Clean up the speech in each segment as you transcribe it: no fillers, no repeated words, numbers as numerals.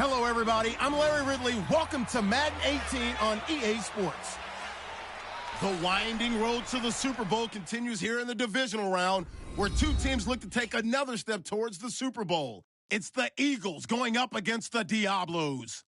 Hello, everybody. I'm Larry Ridley. Welcome to Madden 18 on EA Sports. The winding road to the Super Bowl continues here in the divisional round, where two teams look to take another step towards the Super Bowl. It's the Eagles going up against the Diablos.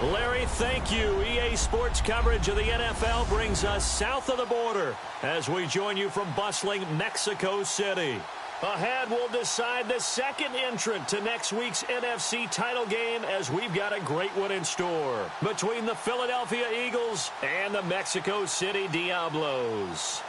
Larry, thank you. EA Sports coverage of the NFL brings us south of the border as we join you from bustling Mexico City. Ahead, we'll decide the second entrant to next week's NFC title game as we've got a great one in store between the Philadelphia Eagles and the Mexico City Diablos.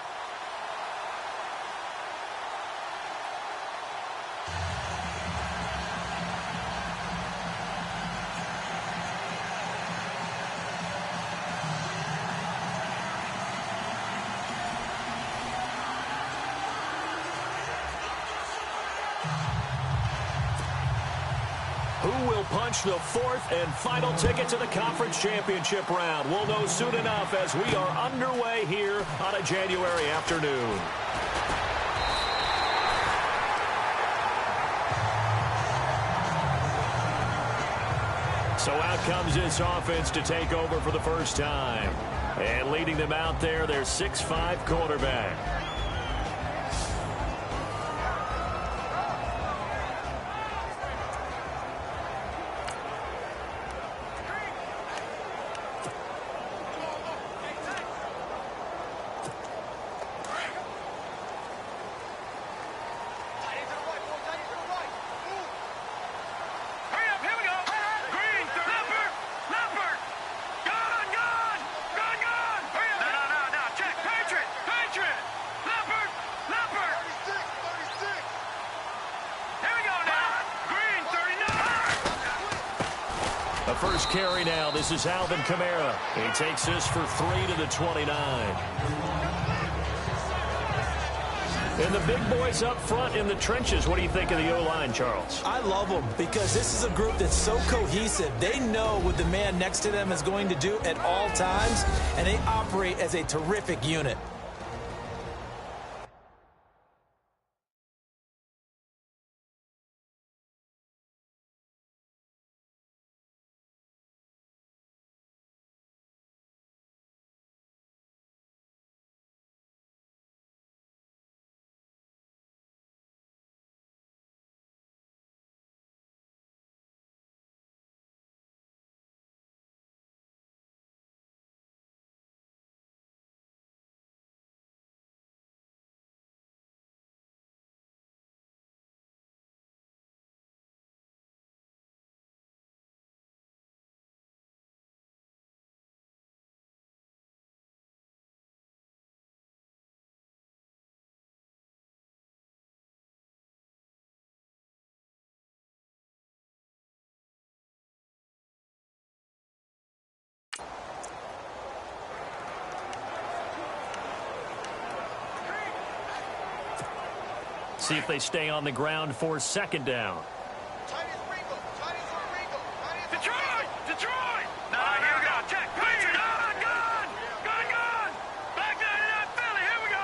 Who will punch the fourth and final ticket to the conference championship round? We'll know soon enough as we are underway here on a January afternoon. So out comes this offense to take over for the first time. And leading them out there, their 6'5" quarterback. The first carry now. This is Alvin Kamara. He takes this for 3 to the 29. And the big boys up front in the trenches. What do you think of the O-line, Charles? I love them because this is a group that's so cohesive. They know what the man next to them is going to do at all times, and they operate as a terrific unit. See if they stay on the ground for second down. Detroit! No, here we go. Check. Patriot. Gone. Back down to that Philly. Here we go.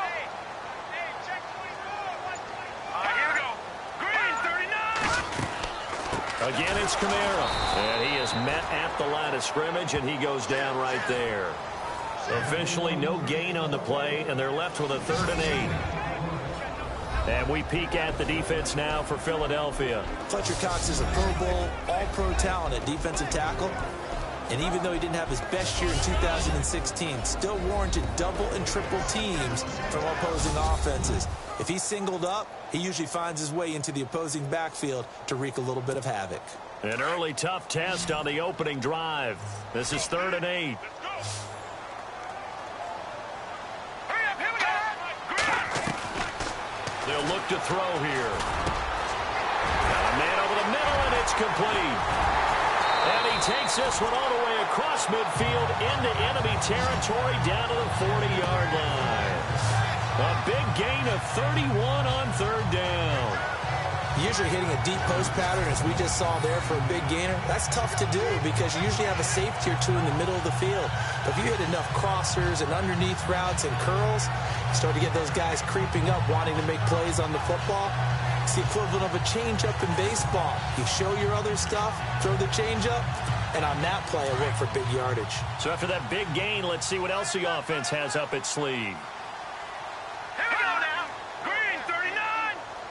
Hey, check 24. Here we go. Green, 39. Again, it's Kamara. And he is met at the line of scrimmage, and he goes down right there. Officially, no gain on the play, and they're left with a 3rd and 8. And we peek at the defense now for Philadelphia. Fletcher Cox is a Pro Bowl, all-pro talent at defensive tackle. And even though he didn't have his best year in 2016, still warranted double and triple teams from opposing offenses. If he's singled up, he usually finds his way into the opposing backfield to wreak a little bit of havoc. An early tough test on the opening drive. This is 3rd and 8. They'll look to throw here. Got a man over the middle, and it's complete. And he takes this one all the way across midfield into enemy territory down to the 40-yard line. A big gain of 31 on 3rd down. Usually hitting a deep post pattern, as we just saw there for a big gainer, that's tough to do because you usually have a safety or two in the middle of the field. But if you hit enough crossers and underneath routes and curls, Start to get those guys creeping up, wanting to make plays on the football. It's the equivalent of a changeup in baseball. You show your other stuff, throw the changeup, and on that play, it went for big yardage. So after that big gain, let's see what else the offense has up its sleeve. Here we go now. Green 39.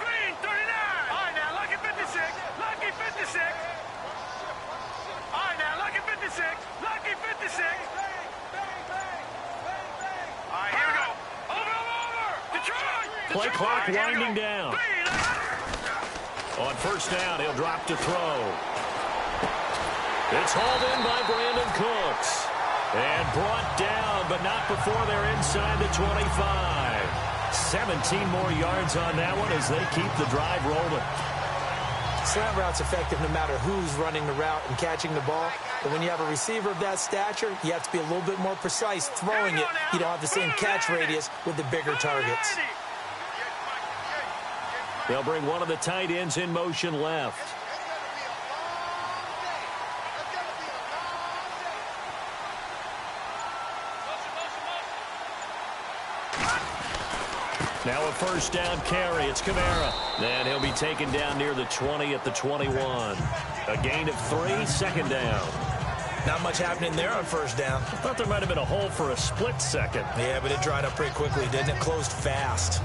Green 39. All right, now, lucky 56. Lucky 56. All right, now, lucky 56. Lucky 56. All right, here we go. Over. Detroit. Play clock winding down. On first down, he'll drop to throw. It's hauled in by Brandon Cooks. And brought down, but not before they're inside the 25. 17 more yards on that one as they keep the drive rolling. Slant route's effective no matter who's running the route and catching the ball. But when you have a receiver of that stature, you have to be a little bit more precise throwing it. You don't have the same catch radius with the bigger targets. They'll bring one of the tight ends in motion left. Now a first down carry. It's Kamara. Then he'll be taken down near the 20 at the 21. A gain of 3, second down. Not much happening there on first down. I thought there might have been a hole for a split second. Yeah, but it dried up pretty quickly, didn't it? Closed fast.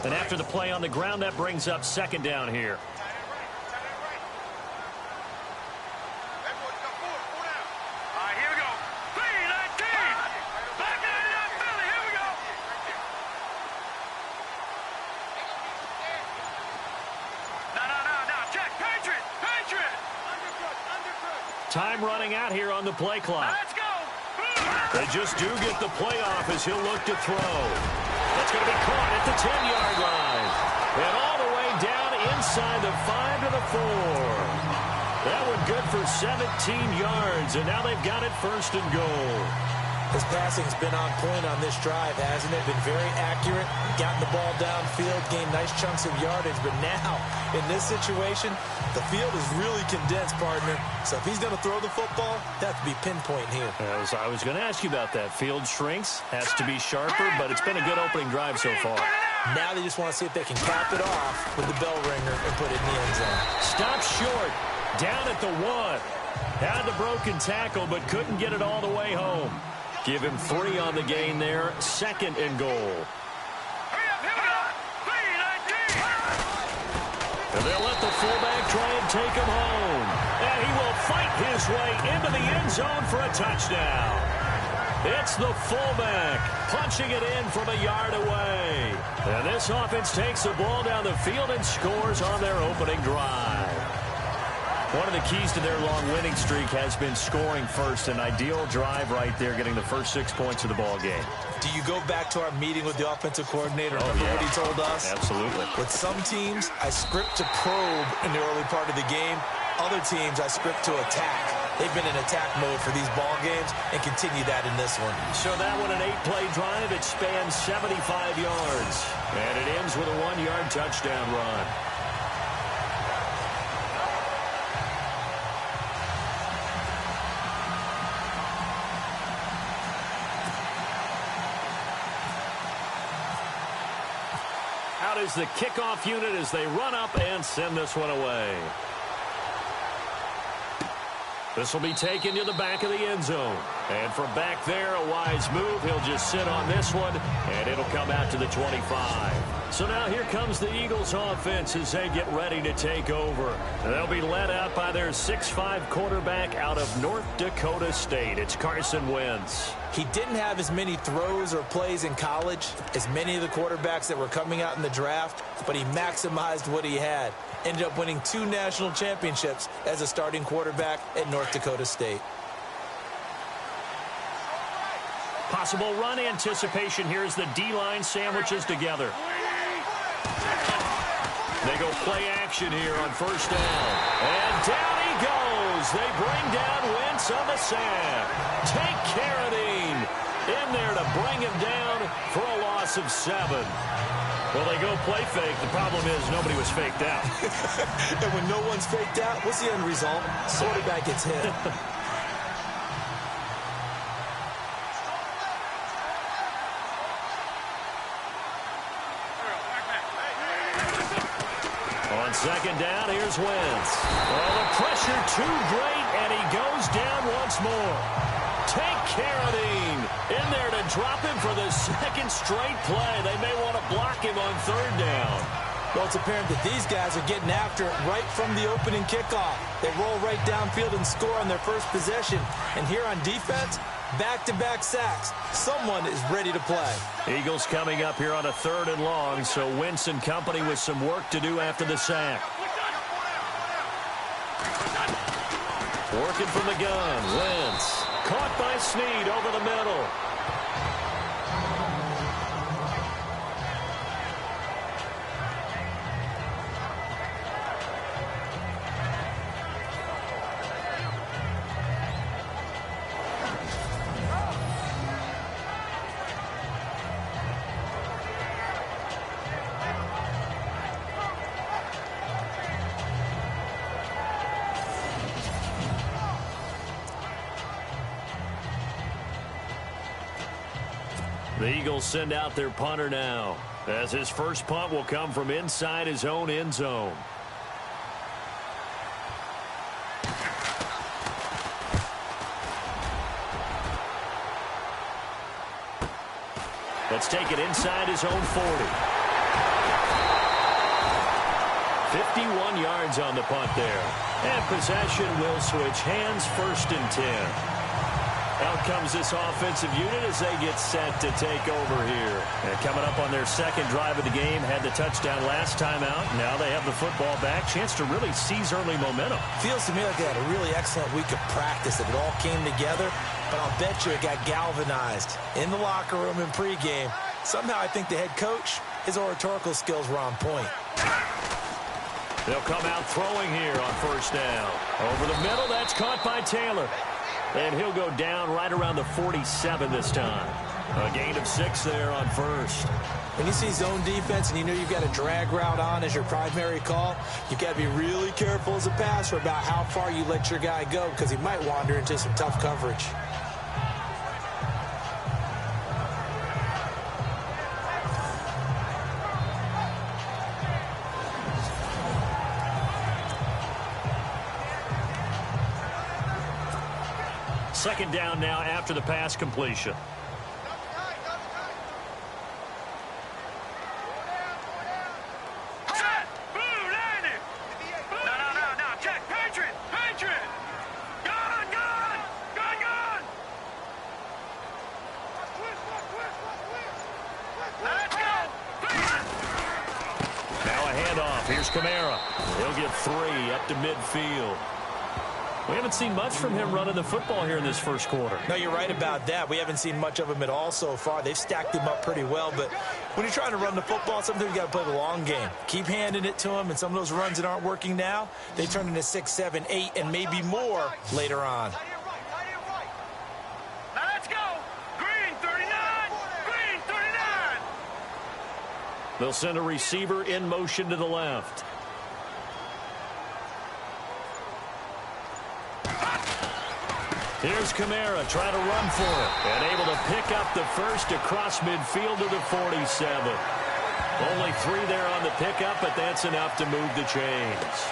And after the play on the ground, that brings up second down here. Time running out here on the play clock. Let's go. They just do get the play off as he'll look to throw. That's going to be caught at the 10-yard line. And all the way down inside the 5 to the 4. That one good for 17 yards, and now they've got it first and goal. His passing's been on point on this drive, hasn't it? Been very accurate, gotten the ball downfield, gained nice chunks of yardage. But now, in this situation, the field is really condensed, partner. So if he's going to throw the football, that has to be pinpoint here. I was going to ask you about that. Field shrinks, has to be sharper, but it's been a good opening drive so far. Now they just want to see if they can cap it off with the bell ringer and put it in the end zone. Stop short, down at the 1. Had the broken tackle, but couldn't get it all the way home. Give him 3 on the gain there. Second and goal. Hurry up, here we go. 3-19. And they'll let the fullback try and take him home. And he will fight his way into the end zone for a touchdown. It's the fullback punching it in from a yard away. And this offense takes the ball down the field and scores on their opening drive. One of the keys to their long winning streak has been scoring first. An ideal drive right there, getting the first 6 points of the ball game. Do you go back to our meeting with the offensive coordinator? Remember what he told us? Absolutely. With some teams, I script to probe in the early part of the game. Other teams, I script to attack. They've been in attack mode for these ball games and continue that in this one. So that one, an 8-play drive. It spans 75 yards. And it ends with a 1-yard touchdown run. Out is the kickoff unit as they run up and send this one away. This will be taken to the back of the end zone. And from back there, a wise move. He'll just sit on this one, and it'll come out to the 25. So now here comes the Eagles offense as they get ready to take over. They'll be led out by their 6'5" quarterback out of North Dakota State. It's Carson Wentz. He didn't have as many throws or plays in college as many of the quarterbacks that were coming out in the draft, but he maximized what he had. Ended up winning 2 national championships as a starting quarterback at North Dakota State. Possible run anticipation here as the D-line sandwiches together. They go play action here on first down. And down he goes. They bring down Wentz on the sand. Take Carradine in there to bring him down for a loss of 7. Well, they go play fake. The problem is nobody was faked out. And when no one's faked out, what's the end result? Quarterback gets hit. Second down, here's Wentz. Oh, the pressure too great, and he goes down once more. Take Carradine in there to drop him for the second straight play. They may want to block him on third down. Well, it's apparent that these guys are getting after it right from the opening kickoff. They roll right downfield and score on their first possession. And here on defense, back-to-back sacks. Someone is ready to play. Eagles coming up here on a 3rd and long, so Wentz and company with some work to do after the sack. Working from the gun, Wentz. Caught by Snead over the middle. The Eagles send out their punter now, as his first punt will come from inside his own end zone. Let's take it inside his own 40. 51 yards on the punt there. And possession will switch hands, 1st and 10. Out comes this offensive unit as they get set to take over here. And coming up on their second drive of the game, had the touchdown last time out. Now they have the football back. Chance to really seize early momentum. Feels to me like they had a really excellent week of practice, that it all came together. But I'll bet you it got galvanized in the locker room in pregame. Somehow I think the head coach, his oratorical skills were on point. They'll come out throwing here on 1st down. Over the middle, that's caught by Taylor. And he'll go down right around the 47 this time. A gain of 6 there on 1st. When you see zone defense and you know you've got a drag route on as your primary call, you've got to be really careful as a passer about how far you let your guy go, because he might wander into some tough coverage. Second down now after the pass completion. Set! Blue, landed! No, check! Patriot! Gun! Let's go! Now a handoff. Here's Kamara. He'll get 3 up to midfield. We haven't seen much from him running the football here in this first quarter. No, you're right about that. We haven't seen much of him at all so far. They've stacked him up pretty well, but when you're trying to run the football, sometimes you got to play the long game. Keep handing it to him, and some of those runs that aren't working now, they turn into 6, 7, 8, and maybe more later on. Now let's go! Green 39! Green 39! They'll send a receiver in motion to the left. Here's Kamara trying to run for it, and able to pick up the first across midfield to the 47. Only 3 there on the pickup, but that's enough to move the chains.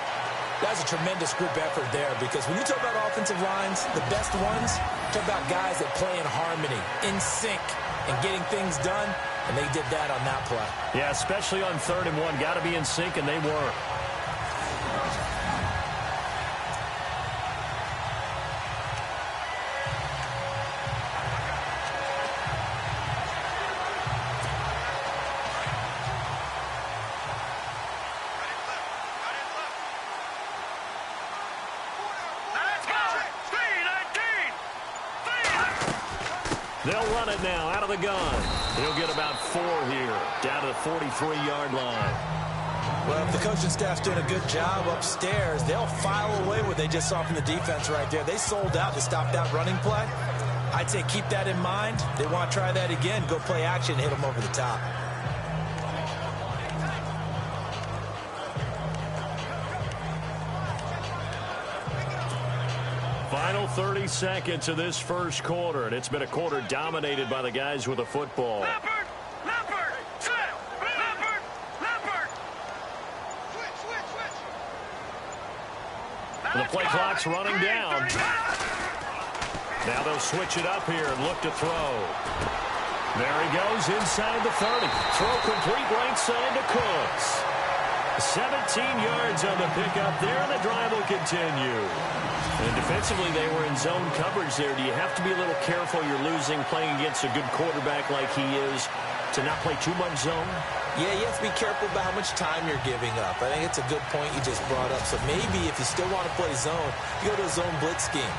That's a tremendous group effort there, because when you talk about offensive lines, the best ones, talk about guys that play in harmony, in sync, and getting things done, and they did that on that play. Yeah, especially on 3rd and 1. Got to be in sync, and they were. They'll run it now out of the gun. He'll get about 4 here, down to the 43-yard line. Well, if the coaching staff's doing a good job upstairs, they'll file away what they just saw from the defense right there. They sold out to stop that running play. I'd say keep that in mind. They want to try that again, go play action, hit them over the top. Final 30 seconds of this first quarter, and it's been a quarter dominated by the guys with the football. Leopard! Set! Leopard! Switch! The play clock's running down. Now they'll switch it up here and look to throw. There he goes inside the 30. Throw complete right side to Cooks. 17 yards on the pickup there, and the drive will continue. And defensively, they were in zone coverage there. Do you have to be a little careful? You're losing playing against a good quarterback like he is to not play too much zone? Yeah, you have to be careful about how much time you're giving up. I think it's a good point you just brought up. So maybe if you still want to play zone, you go to a zone blitz scheme.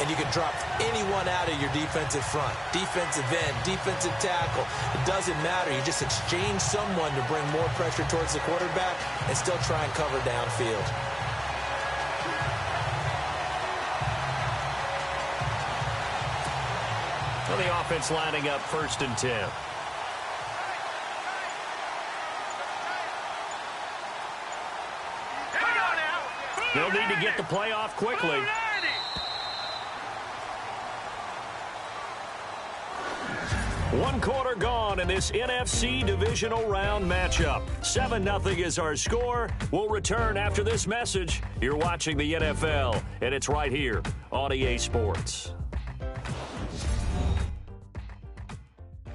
And you can drop anyone out of your defensive front, defensive end, defensive tackle. It doesn't matter. You just exchange someone to bring more pressure towards the quarterback and still try and cover downfield. Well, the offense lining up 1st and 10. They'll need to get the play off quickly. One quarter gone in this NFC Divisional Round matchup. 7-0 is our score. We'll return after this message. You're watching the NFL, and it's right here on EA Sports.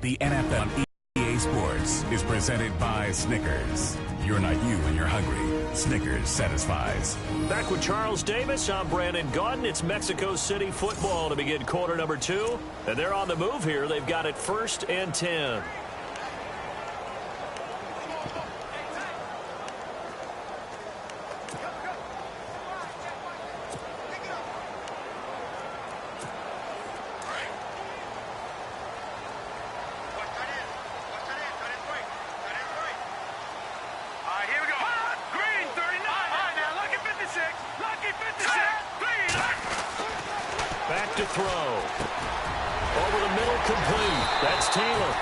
The NFL on EA Sports is presented by Snickers. You're not you when you're hungry. Snickers satisfies. Back with Charles Davis, I'm Brandon Gaudin. It's Mexico City football to begin quarter number 2. And they're on the move here. They've got it 1st and 10. Back to throw. Over the middle, complete. That's Taylor.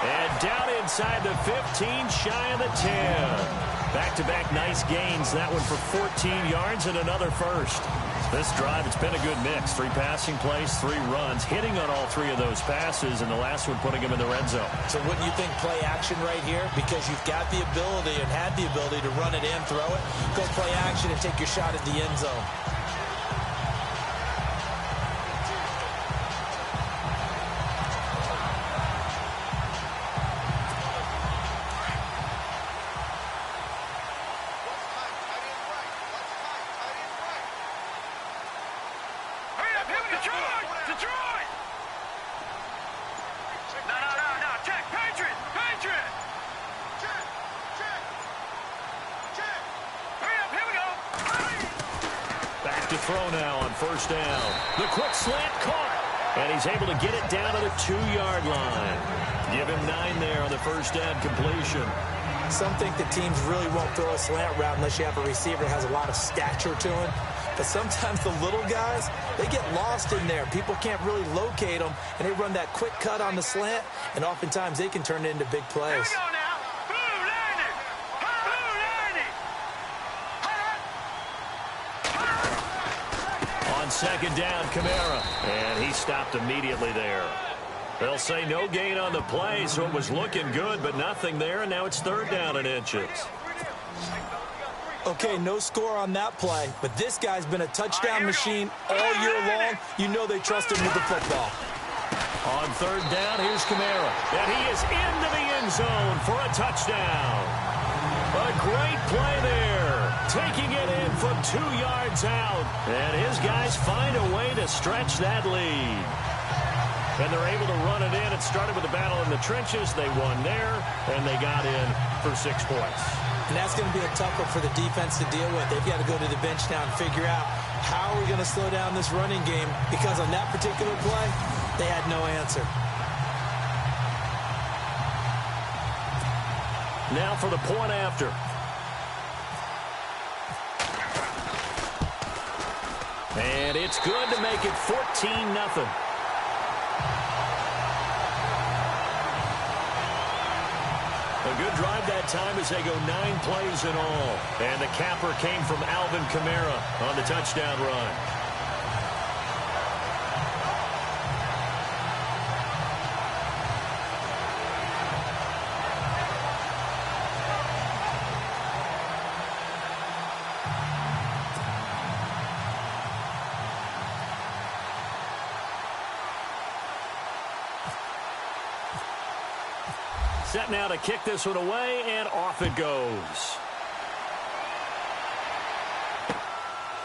And down inside the 15, shy of the 10. Back-to-back nice gains. That one for 14 yards and another first. This drive, it's been a good mix. 3 passing plays, 3 runs, hitting on all 3 of those passes, and the last one putting him in the red zone. So wouldn't you think play action right here? Because you've got the ability and had the ability to run it in, throw it, go play action, and take your shot at the end zone. To throw now on 1st down. The quick slant caught. And he's able to get it down to the 2-yard line. Give him 9 there on the 1st down completion. Some think the teams really won't throw a slant route unless you have a receiver that has a lot of stature to him. But sometimes the little guys, they get lost in there. People can't really locate them, and they run that quick cut on the slant, and oftentimes they can turn it into big plays. On 2nd down, Kamara. And he stopped immediately there. They'll say no gain on the play, so it was looking good, but nothing there, and now it's 3rd down and inches. Okay, no score on that play, but this guy's been a touchdown machine all year long. You know they trust him with the football. On 3rd down, here's Kamara. And he is into the end zone for a touchdown. A great play there. Taking it in from 2 yards out. And his guys find a way to stretch that lead. And they're able to run it in. It started with a battle in the trenches. They won there, and they got in for 6 points. And that's going to be a tough one for the defense to deal with. They've got to go to the bench now and figure out how are we going to slow down this running game, because on that particular play, they had no answer. Now for the point after. And it's good to make it 14-0. A good drive that time as they go 9 plays in all. And the capper came from Alvin Kamara on the touchdown run. Set now to kick this one away, and off it goes.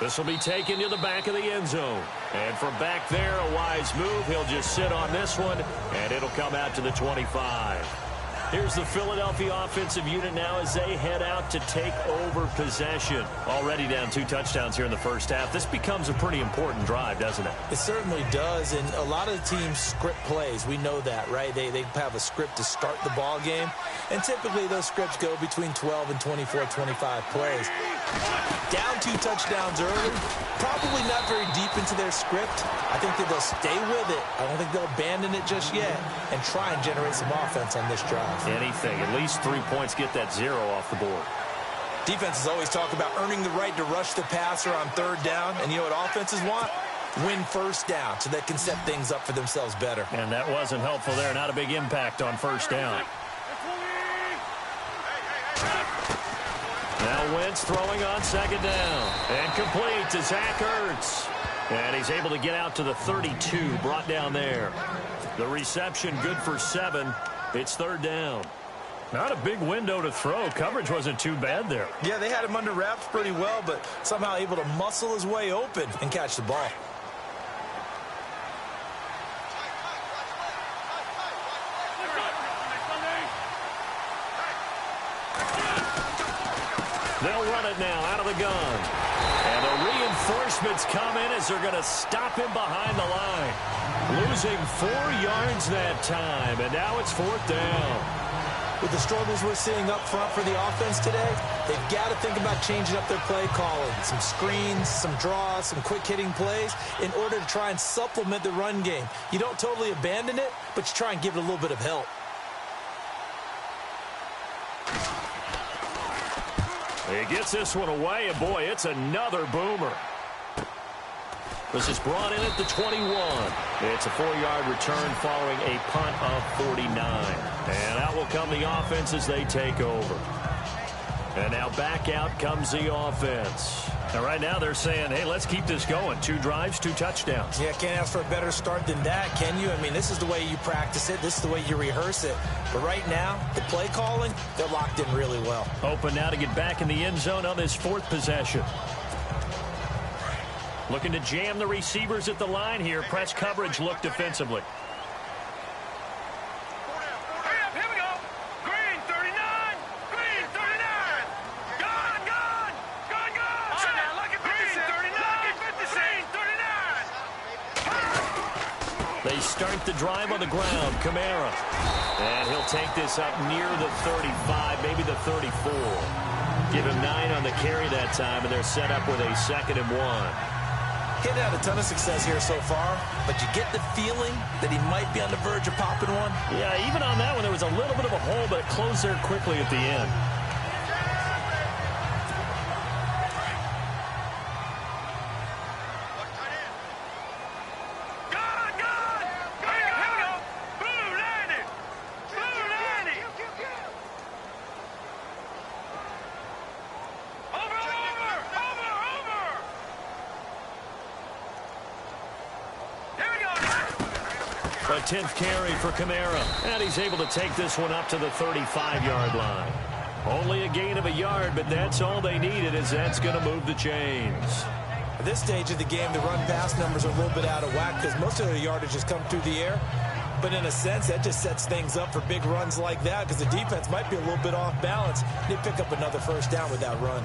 This will be taken to the back of the end zone. And from back there, a wise move. He'll just sit on this one, and it'll come out to the 25. Here's the Philadelphia offensive unit now as they head out to take over possession. Already down 2 touchdowns here in the first half. This becomes a pretty important drive, doesn't it? It certainly does, and a lot of teams script plays. We know that, right? They have a script to start the ball game, and typically those scripts go between 12 and 24, 25 plays. Down 2 touchdowns early, probably not very deep into their script. I think that they'll stay with it. I don't think they'll abandon it just yet and try and generate some offense on this drive. Anything. At least 3 points, get that 0 off the board. Defenses always talk about earning the right to rush the passer on 3rd down, and you know what offenses want? Win first down so they can set things up for themselves better. And that wasn't helpful there. Not a big impact on 1st down. Now Wentz throwing on 2nd down. And complete to Zach Ertz. And he's able to get out to the 32, brought down there. The reception good for 7. It's 3rd down. Not a big window to throw. Coverage wasn't too bad there. Yeah, they had him under wraps pretty well, but somehow able to muscle his way open and catch the ball. They'll run it now out of the gun. And the reinforcements come in as they're going to stop him behind the line. Losing 4 yards that time, and now it's 4th down. With the struggles we're seeing up front for the offense today, they've got to think about changing up their play calling. Some screens, some draws, some quick-hitting plays in order to try and supplement the run game. You don't totally abandon it, but you try and give it a little bit of help. He gets this one away, and boy, it's another boomer. This is brought in at the 21. It's a 4-yard return following a punt of 49. And out will come the offense as they take over. And now back out comes the offense. And right now they're saying, hey, let's keep this going. 2 drives, 2 touchdowns. Yeah, can't ask for a better start than that, can you? I mean, this is the way you practice it. This is the way you rehearse it. But right now, the play calling, they're locked in really well. Open now to get back in the end zone on this 4th possession. Looking to jam the receivers at the line here. Press coverage look defensively. Here we go. Green 39. Green 39. Gone. All right, now, lucky 56. 39. Lucky 56. Green 39. They start the drive on the ground. Kamara. And he'll take this up near the 35, maybe the 34. Give him 9 on the carry that time, and they're set up with a 2nd and 1. He's had a ton of success here so far, but you get the feeling that he might be on the verge of popping one. Yeah, even on that one, there was a little bit of a hole, but it closed there quickly at the end. A 10th carry for Kamara, and he's able to take this one up to the 35-yard line. Only a gain of a yard, but that's all they needed, as that's going to move the chains. At this stage of the game, the run-pass numbers are a little bit out of whack because most of their yardage has come through the air. But in a sense, that just sets things up for big runs like that because the defense might be a little bit off balance. They pick up another 1st down with that run.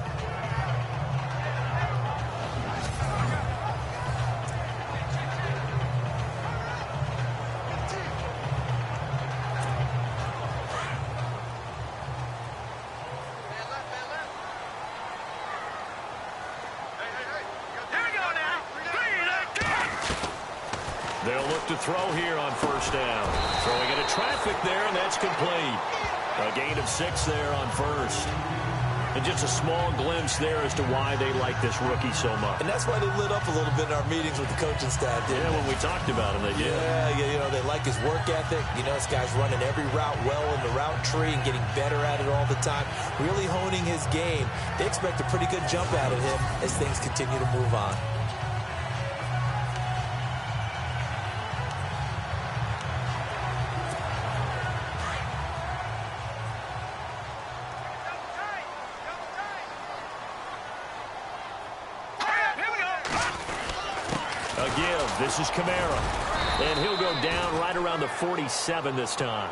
They'll look to throw here on 1st down. Throwing into traffic there, and that's complete. A gain of 6 there on 1st. And just a small glimpse there as to why they like this rookie so much. And that's why they lit up a little bit in our meetings with the coaching staff. Yeah, when we talked about him, they did. Yeah, you know, they like his work ethic. You know, this guy's running every route well in the route tree and getting better at it all the time. Really honing his game. They expect a pretty good jump out of him as things continue to move on. give. This is Kamara. And he'll go down right around the 47 this time.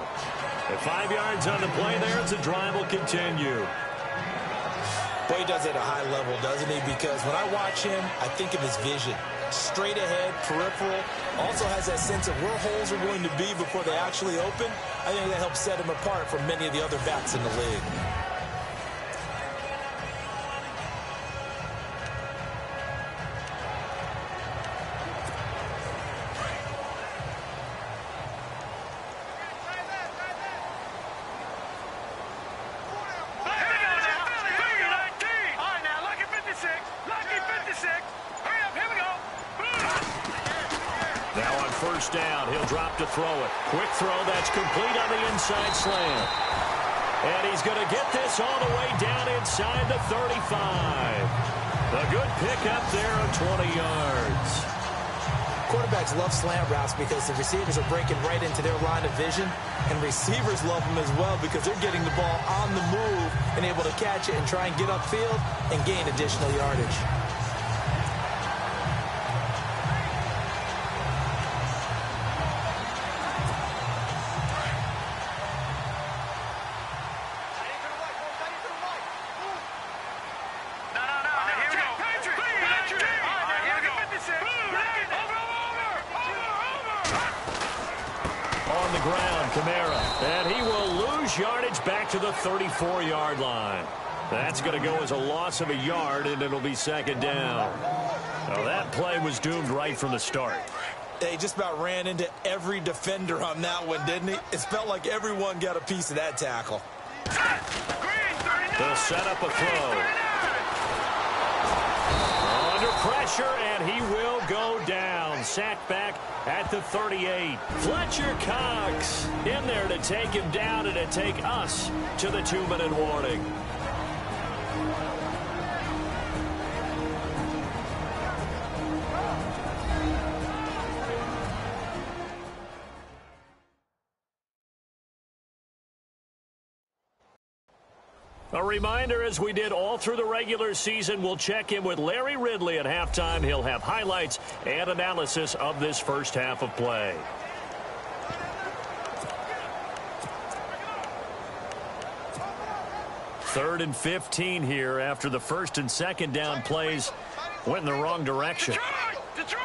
At 5 yards on the play there, the drive will continue. Boy, he does it at a high level, doesn't he? Because when I watch him, I think of his vision. Straight ahead, peripheral. Also has that sense of where holes are going to be before they actually open. I think that helps set him apart from many of the other backs in the league. First down, he'll drop to throw it. Quick throw, that's complete on the inside slant. And he's going to get this all the way down inside the 35. A good pickup there of 20 yards. Quarterbacks love slant routes because the receivers are breaking right into their line of vision, and receivers love them as well because they're getting the ball on the move and able to catch it and try and get upfield and gain additional yardage. To the 34-yard line. That's going to go as a loss of a yard, and it'll be second down. Well, that play was doomed right from the start. They just about ran into every defender on that one, didn't he? It felt like everyone got a piece of that tackle. They'll set up a throw. Under pressure, and he will go down. Sacked back at the 38. Fletcher Cox in there to take him down and to take us to the 2-minute warning. A reminder, as we did all through the regular season, we'll check in with Larry Ridley at halftime. He'll have highlights and analysis of this first half of play. Third and 15 here after the first and second down plays went in the wrong direction. Detroit!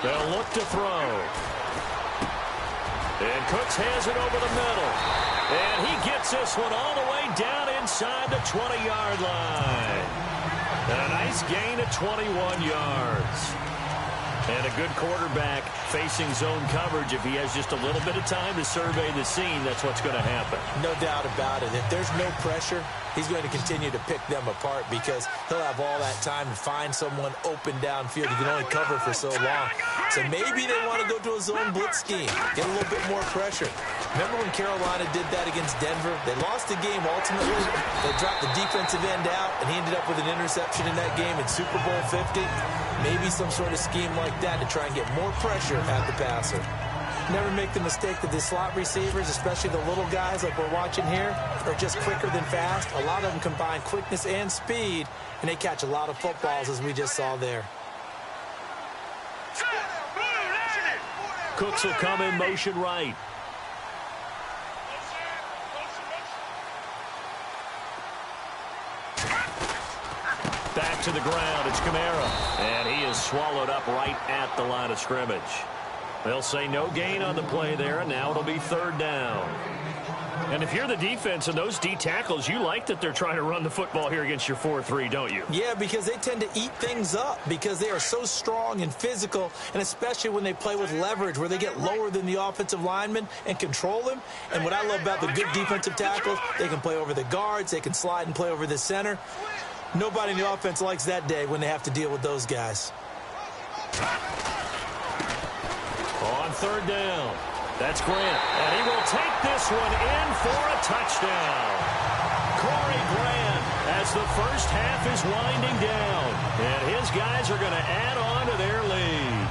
They'll look to throw. And Cooks has it over the middle. And he gets this one all the way down inside the 20-yard line. A nice gain of 21 yards. And a good quarterback facing zone coverage. If he has just a little bit of time to survey the scene, that's what's going to happen. No doubt about it. If there's no pressure, he's going to continue to pick them apart because he'll have all that time to find someone open downfield. He can only cover for so long. So maybe they want to go to a zone blitz scheme, get a little bit more pressure. Remember when Carolina did that against Denver? They lost the game ultimately. They dropped the defensive end out, and he ended up with an interception in that game in Super Bowl 50. Maybe some sort of scheme like that to try and get more pressure at the passer. Never make the mistake that the slot receivers, especially the little guys like we're watching here, are just quicker than fast. A lot of them combine quickness and speed, and they catch a lot of footballs, as we just saw there. Cooks will come in motion right. Back to the ground, it's Kamara. And he is swallowed up right at the line of scrimmage. They'll say no gain on the play there, and now it'll be third down. And if you're the defense and those D tackles, you like that they're trying to run the football here against your 4-3, don't you? Yeah, because they tend to eat things up because they are so strong and physical, and especially when they play with leverage where they get lower than the offensive linemen and control them. And what I love about the good defensive tackles, they can play over the guards, they can slide and play over the center. Nobody in the offense likes that day when they have to deal with those guys. On third down, that's Grant, and he will take this one in for a touchdown. Corey Grant, as the first half is winding down, and his guys are going to add on to their lead.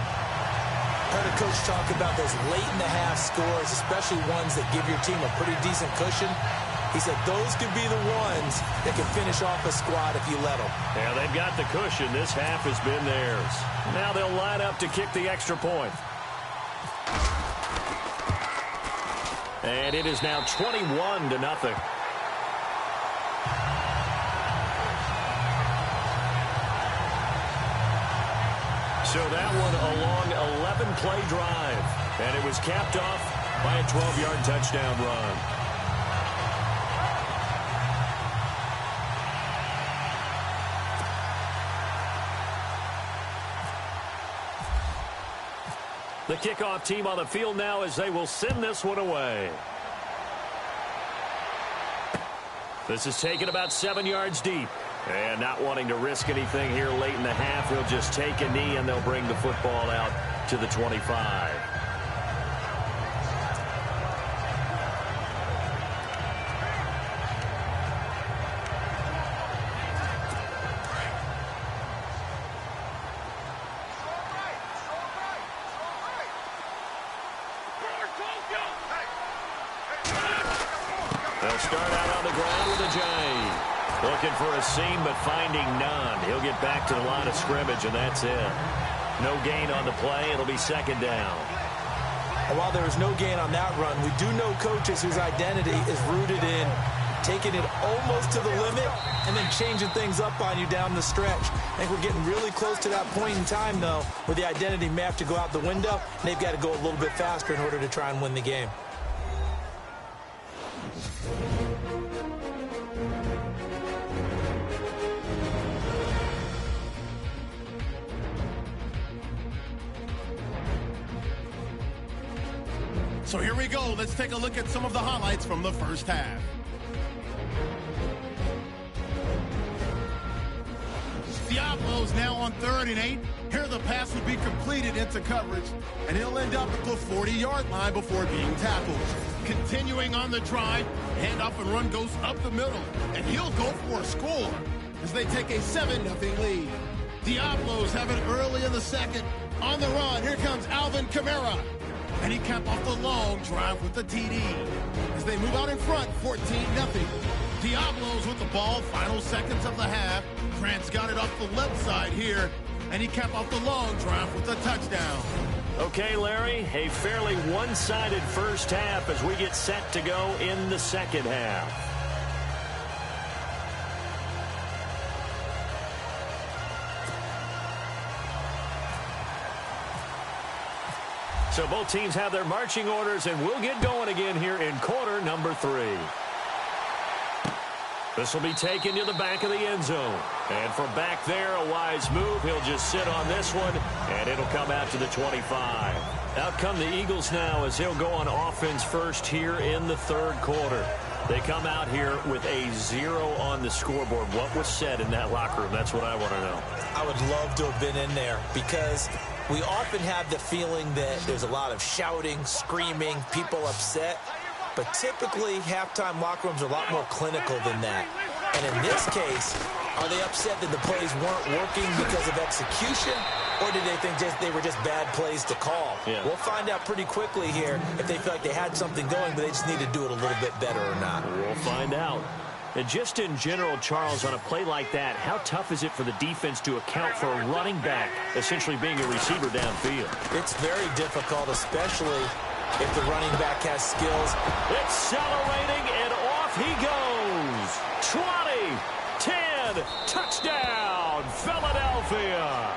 Heard a coach talk about those late-in-the-half scores, especially ones that give your team a pretty decent cushion. He said those could be the ones that can finish off a squad if you let them. Yeah, they've got the cushion. This half has been theirs. Now they'll line up to kick the extra point. And it is now 21-0. So that one a long 11-play drive. And it was capped off by a 12-yard touchdown run. The kickoff team on the field now as they will send this one away. This is taken about 7 yards deep. And not wanting to risk anything here late in the half, he'll just take a knee and they'll bring the football out to the 25. They'll start out on the ground with a J. Looking for a seam, but finding none. He'll get back to the line of scrimmage, and that's it. No gain on the play. It'll be second down. And while there was no gain on that run, we do know coaches whose identity is rooted in taking it almost to the limit and then changing things up on you down the stretch. I think we're getting really close to that point in time, though, where the identity may have to go out the window, and they've got to go a little bit faster in order to try and win the game. So here we go. Let's take a look at some of the highlights from the first half. Diablos now on 3rd and 8. Here the pass would be completed into coverage, and he'll end up at the 40-yard line before being tackled. Continuing on the drive, handoff and run goes up the middle, and he'll go for a score as they take a 7-0 lead. Diablos have it early in the second. On the run, here comes Alvin Kamara. And he capped off the long drive with the TD. As they move out in front, 14-0. Diablos with the ball, final seconds of the half. Grant's got it off the left side here. And he capped off the long drive with a touchdown. Okay, Larry, a fairly one-sided first half as we get set to go in the second half. So both teams have their marching orders, and we'll get going again here in quarter number 3. This will be taken to the back of the end zone. And from back there, a wise move. He'll just sit on this one, and it'll come out to the 25. Out come the Eagles now as they'll go on offense first here in the third quarter. They come out here with a 0 on the scoreboard. What was said in that locker room? That's what I want to know. I would love to have been in there because we often have the feeling that there's a lot of shouting, screaming, people upset. But typically, halftime locker rooms are a lot more clinical than that. And in this case, are they upset that the plays weren't working because of execution? Or did they think they were just bad plays to call? Yeah. We'll find out pretty quickly here if they feel like they had something going, but they just need to do it a little bit better or not. We'll find out. And just in general, Charles, on a play like that, how tough is it for the defense to account for a running back essentially being a receiver downfield? It's very difficult, especially if the running back has skills. Accelerating, and off he goes. 20, 10, touchdown, Philadelphia.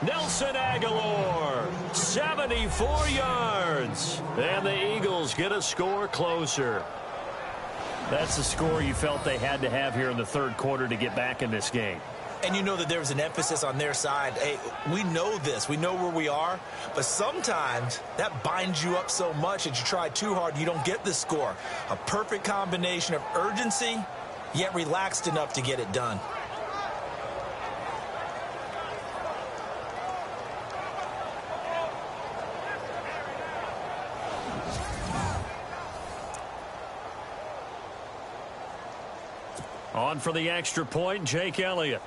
Nelson Aguilar, 74 yards. And the Eagles get a score closer. That's the score you felt they had to have here in the third quarter to get back in this game. And you know that there's an emphasis on their side. Hey, we know this. We know where we are. But sometimes that binds you up so much that you try too hard, you don't get the score. A perfect combination of urgency, yet relaxed enough to get it done. On for the extra point, Jake Elliott.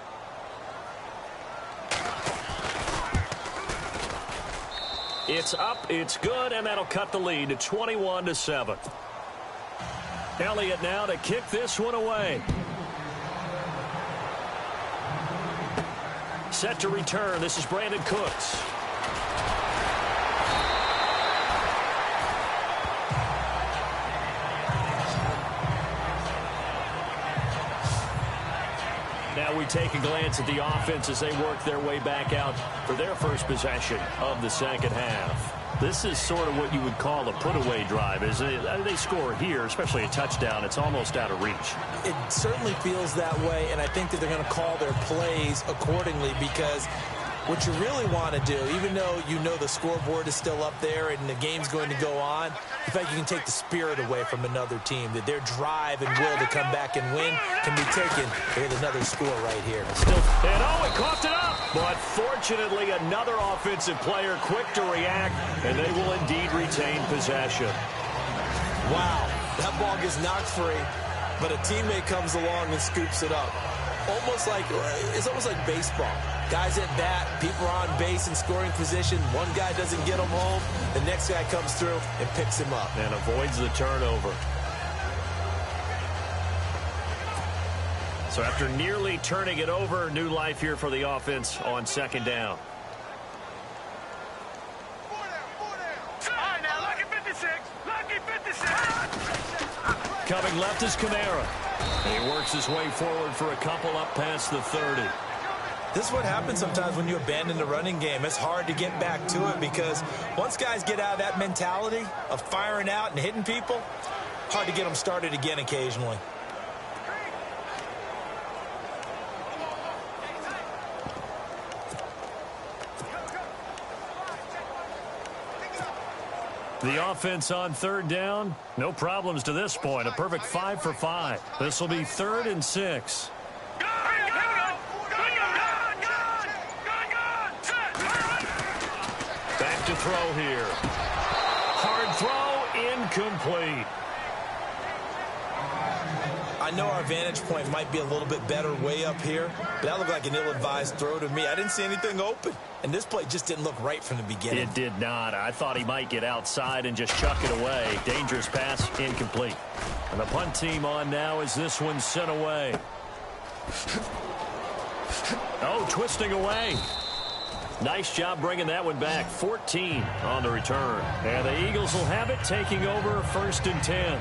It's up, it's good, and that'll cut the lead to 21-7. Elliott now to kick this one away. Set to return. This is Brandon Cooks. Now we take a glance at the offense as they work their way back out for their first possession of the second half. This is sort of what you would call a put-away drive. As they score here, especially a touchdown, it's almost out of reach. It certainly feels that way, and I think that they're going to call their plays accordingly, because what you really want to do, even though you know the scoreboard is still up there and the game's going to go on, in fact, you can take the spirit away from another team, that their drive and will to come back and win can be taken with another score right here. And he coughed it up. But fortunately, another offensive player quick to react, and they will indeed retain possession. Wow, that ball gets knocked free, but a teammate comes along and scoops it up. It's almost like baseball. Guys at bat, people are on base in scoring position. One guy doesn't get him home. The next guy comes through and picks him up. And avoids the turnover. So after nearly turning it over, new life here for the offense on second down. Coming left is Kamara. He works his way forward for a couple up past the 30. This is what happens sometimes when you abandon the running game. It's hard to get back to it, because once guys get out of that mentality of firing out and hitting people, hard to get them started again occasionally. The offense on third down, no problems to this point. A perfect 5 for 5. This will be 3rd and 6. Back to throw here. Hard throw, incomplete. I know our vantage point might be a little bit better way up here, but that looked like an ill-advised throw to me. I didn't see anything open, and this play just didn't look right from the beginning. It did not. I thought he might get outside and just chuck it away. Dangerous pass, incomplete. And the punt team on now as this one's sent away. Oh, twisting away. Nice job bringing that one back. 14 on the return. And the Eagles will have it, taking over 1st and 10.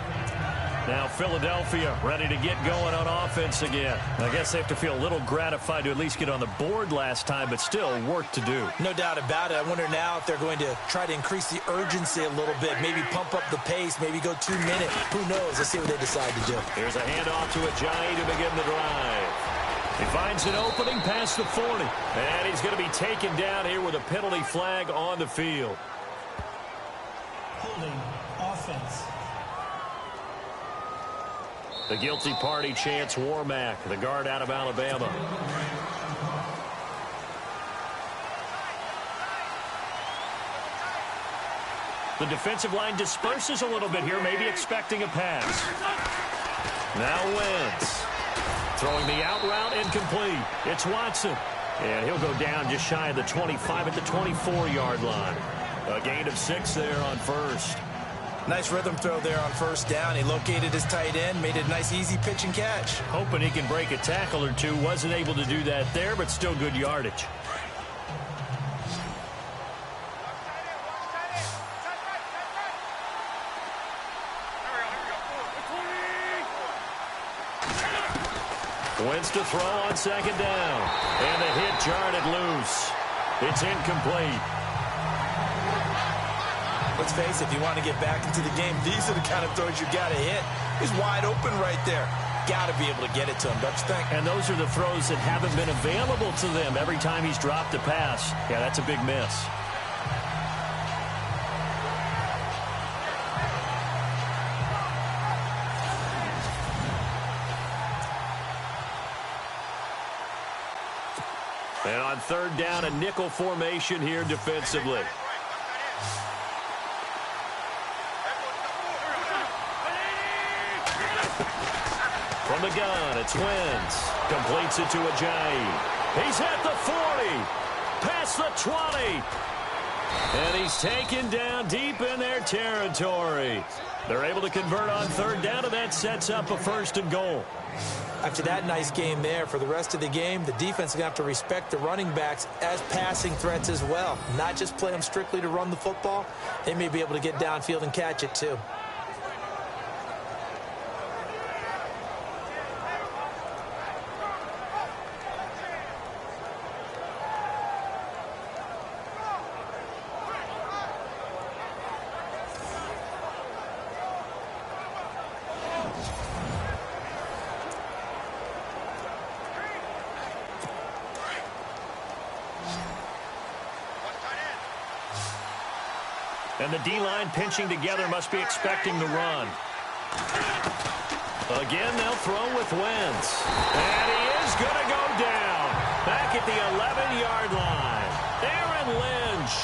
Now Philadelphia ready to get going on offense again. I guess they have to feel a little gratified to at least get on the board last time, but still work to do. No doubt about it. I wonder now if they're going to try to increase the urgency a little bit, maybe pump up the pace, maybe go 2 minutes. Who knows? Let's see what they decide to do. Here's a handoff to Ajayi to begin the drive. He finds an opening past the 40. And he's going to be taken down here with a penalty flag on the field. Holding offense. The guilty party, Chance Warmack, the guard out of Alabama. The defensive line disperses a little bit here, maybe expecting a pass. Now Wentz. Throwing the out route, incomplete. It's Watson. And he'll go down just shy of the 25 at the 24-yard line. A gain of 6 there on first. Nice rhythm throw there on first down. He located his tight end, made it a nice easy pitch and catch. Hoping he can break a tackle or two. Wasn't able to do that there, but still good yardage. Wentz to throw on second down. And the hit jarred it loose. It's incomplete. Let's face it, if you want to get back into the game, these are the kind of throws you got to hit. He's wide open right there. Got to be able to get it to him, don't you think? And those are the throws that haven't been available to them every time he's dropped a pass. Yeah, that's a big miss. And on third down, a nickel formation here defensively. From the gun, it's Wentz. Completes it to Ajayi. He's at the 40. Past the 20. And he's taken down deep in their territory. They're able to convert on third down, and that sets up a 1st and goal. After that nice game there, for the rest of the game, the defense is going to have to respect the running backs as passing threats as well. Not just play them strictly to run the football. They may be able to get downfield and catch it too. And the D-line pinching together must be expecting the run. Again, they'll throw with Wentz. And he is going to go down. Back at the 11-yard line. Aaron Lynch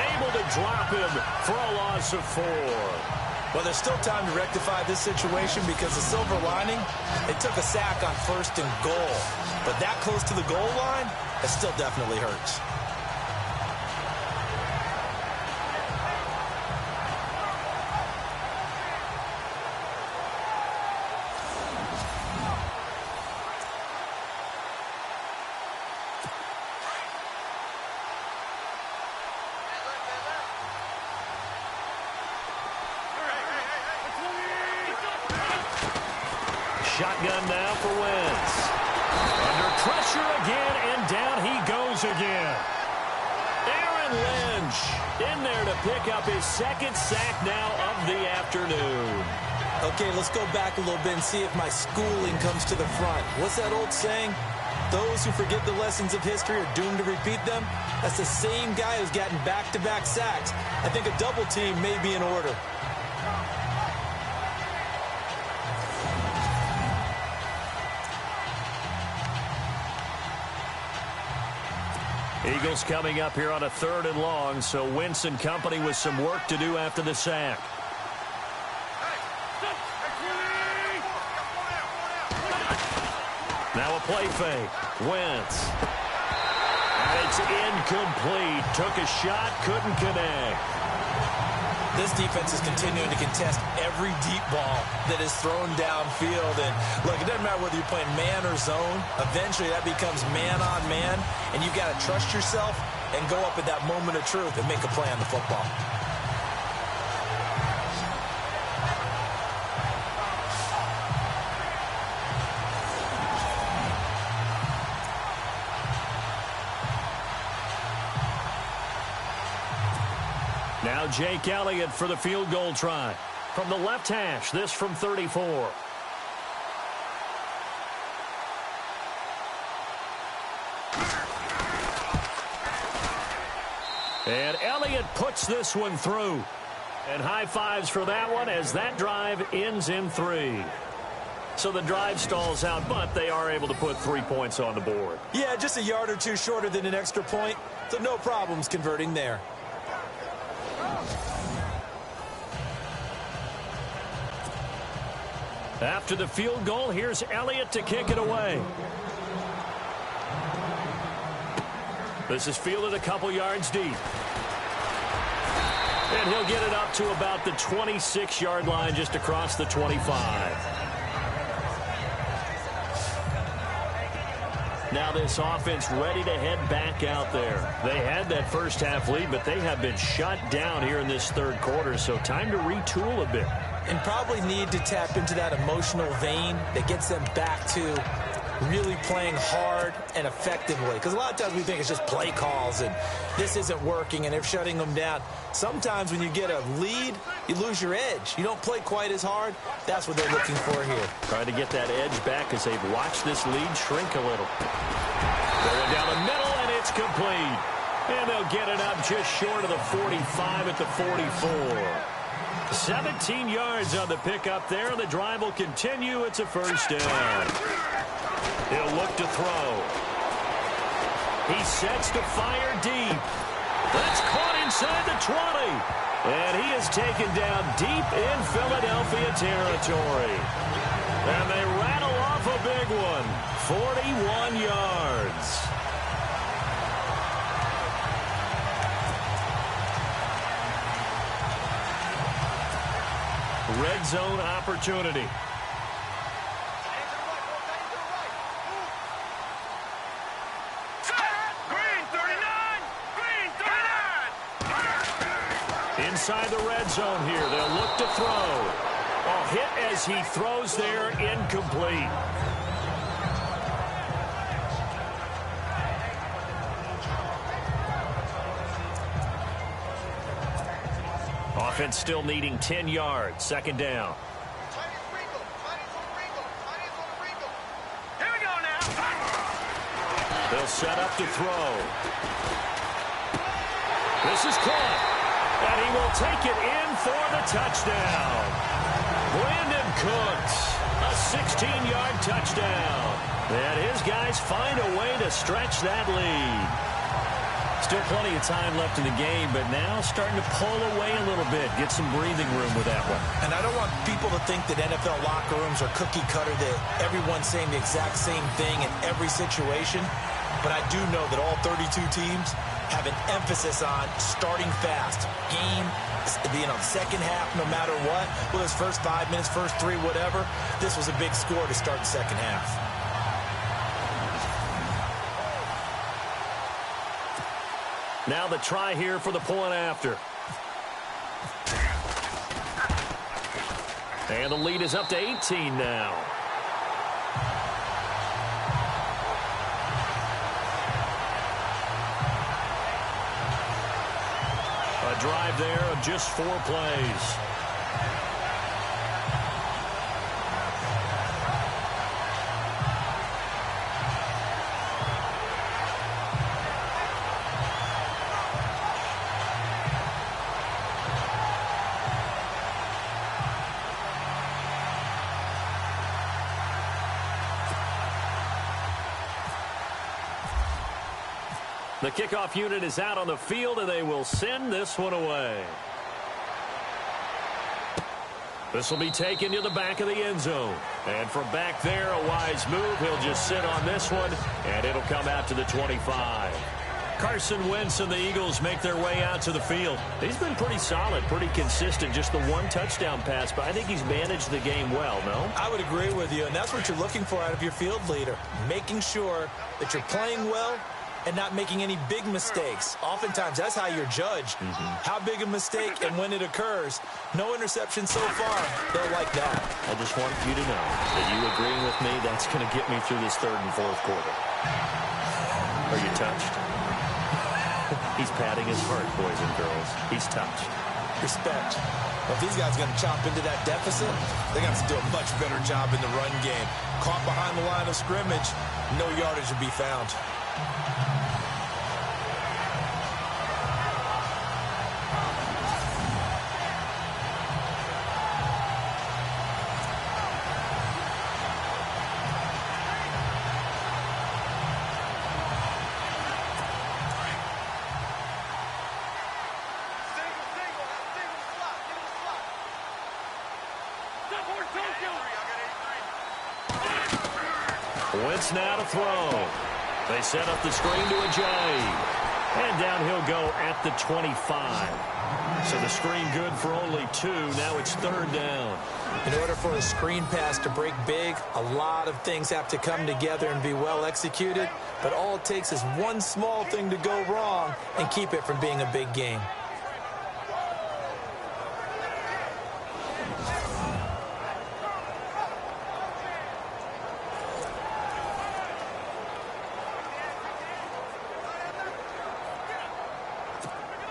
able to drop him for a loss of 4. Well, there's still time to rectify this situation because the silver lining, they took a sack on 1st and goal. But that close to the goal line, it still definitely hurts. Shotgun now for Wentz. Under pressure again, and down he goes again. Aaron Lynch in there to pick up his 2nd sack now of the afternoon. Okay, let's go back a little bit and see if my schooling comes to the front. What's that old saying? Those who forget the lessons of history are doomed to repeat them. That's the same guy who's gotten back-to-back sacks. I think a double team may be in order. Eagles coming up here on a 3rd and long, so Wentz and company with some work to do after the sack. Now a play fake. Wentz. And it's incomplete. Took a shot, couldn't connect. This defense is continuing to contest every deep ball that is thrown downfield. And look, it doesn't matter whether you're playing man or zone. Eventually that becomes man on man, and you've got to trust yourself and go up at that moment of truth and make a play on the football. Now Jake Elliott for the field goal try. From the left hash, this from 34. And Elliott puts this one through. And high fives for that one as that drive ends in 3. So the drive stalls out, but they are able to put 3 points on the board. Yeah, just a yard or two shorter than an extra point, so no problems converting there. After the field goal, here's Elliott to kick it away. This is fielded a couple yards deep. And he'll get it up to about the 26-yard line, just across the 25. Now this offense ready to head back out there. They had that first half lead, but they have been shut down here in this 3rd quarter, so time to retool a bit. And probably need to tap into that emotional vein that gets them back to really playing hard and effectively. Because a lot of times we think it's just play calls and this isn't working and they're shutting them down. Sometimes when you get a lead, you lose your edge. You don't play quite as hard. That's what they're looking for here. Trying to get that edge back as they've watched this lead shrink a little. Going down the middle, and it's complete. And they'll get it up just short of the 45 at the 44. 17 yards on the pickup there, and the drive will continue. It's a 1st down. He'll look to throw. He sets to fire deep. That's caught inside the 20. And he is taken down deep in Philadelphia territory. And they rattle off a big one. 41 yards. red zone opportunity. Green 39! Green 39! Inside the red zone here. They'll look to throw. A hit as he throws there, incomplete. Offense still needing 10 yards. Second down. Here we go now. They'll set up to throw. This is caught. And he will take it in for the touchdown. Brandon Cooks, a 16-yard touchdown. And his guys find a way to stretch that lead. Still plenty of time left in the game, but now starting to pull away a little bit. Get some breathing room with that one. And I don't want people to think that NFL locker rooms are cookie cutter, that everyone's saying the exact same thing in every situation. But I do know that all 32 teams have an emphasis on starting fast. Game, second half, no matter what. Whether it's first 5 minutes, first 3, whatever. This was a big score to start the second half. Now the try here for the point after. And the lead is up to 18 now. A drive there of just 4 plays. The kickoff unit is out on the field, and they will send this one away. This will be taken to the back of the end zone. And from back there, a wise move. He'll just sit on this one, and it'll come out to the 25. Carson Wentz and the Eagles make their way out to the field. He's been pretty solid, pretty consistent. Just the one touchdown pass, but I think he's managed the game well, no? I would agree with you, and that's what you're looking for out of your field leader. Making sure that you're playing well and not making any big mistakes. Oftentimes, that's how you're judged. How big a mistake and when it occurs. No interception so far. They'll like that. I just want you to know that you agreeing with me, that's going to get me through this third and fourth quarter. Are you touched? He's patting his heart, boys and girls. He's touched. Respect. Well, if these guys are going to chop into that deficit, they're going to have to do a much better job in the run game. Caught behind the line of scrimmage, no yardage to be found. Wentz now to throw. They set up the screen to Ajayi. And down he'll go at the 25. So the screen good for only 2. Now it's third down. In order for a screen pass to break big, a lot of things have to come together and be well executed. But all it takes is one small thing to go wrong and keep it from being a big game.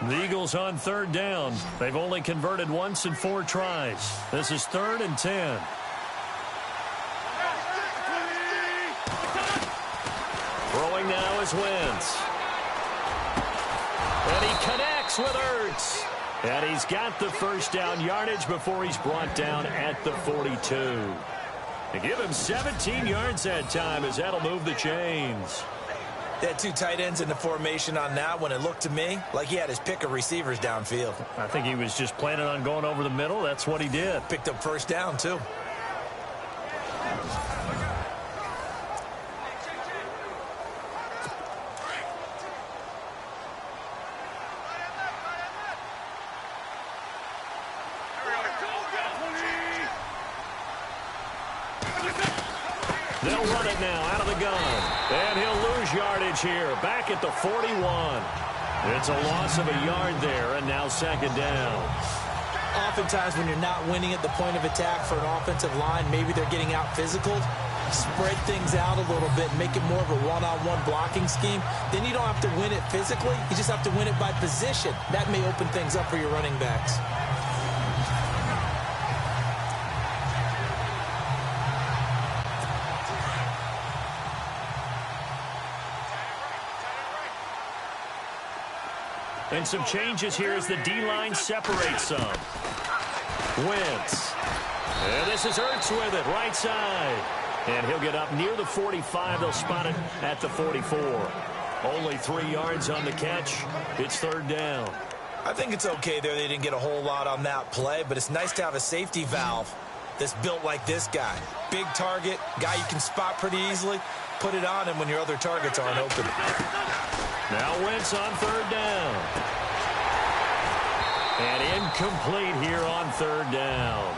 The Eagles on third down. They've only converted once in 4 tries. This is 3rd and 10. Throwing now is Wentz. And he connects with Ertz. And he's got the first down yardage before he's brought down at the 42. They give him 17 yards that time as that'll move the chains. They had 2 tight ends in the formation on that one. It looked to me like he had his pick of receivers downfield. I think he was just planning on going over the middle. That's what he did. Picked up first down, too. They'll run it now out of the gun. And he'll lose yardage here. Back at the 41. It's a loss of a yard there, and now second down. Oftentimes when you're not winning at the point of attack for an offensive line, maybe they're getting out physical. Spread things out a little bit, make it more of a one-on-one blocking scheme. Then you don't have to win it physically. You just have to win it by position. That may open things up for your running backs. And some changes here as the D-line separates some. Wentz. And this is Ertz with it, right side. And he'll get up near the 45. They'll spot it at the 44. Only 3 yards on the catch. It's third down. I think it's okay there. They didn't get a whole lot on that play, but it's nice to have a safety valve that's built like this guy. Big target, guy you can spot pretty easily. Put it on him when your other targets aren't open. Now Wentz on third down. And incomplete here on third down.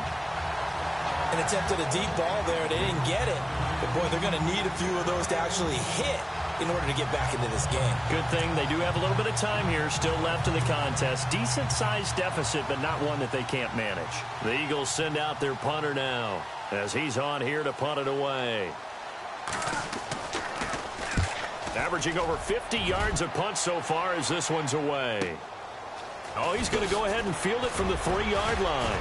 An attempt at a deep ball there. They didn't get it. But, boy, they're going to need a few of those to actually hit in order to get back into this game. Good thing they do have a little bit of time here still left in the contest. Decent-sized deficit, but not one that they can't manage. The Eagles send out their punter now as he's on here to punt it away. Averaging over 50 yards a punt so far as this one's away. Oh, he's going to go ahead and field it from the 3-yard line.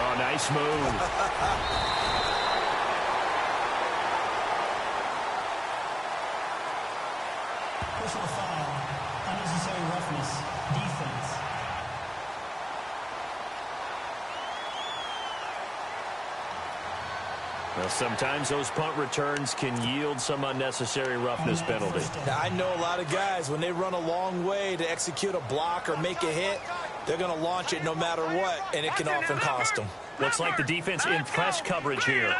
Oh, nice move. Personal foul, unnecessary roughness, defense. Well, sometimes those punt returns can yield some unnecessary roughness penalty. Now, I know a lot of guys, when they run a long way to execute a block or make a hit, they're going to launch it no matter what, and it can often cost them. Looks like the defense in press coverage here.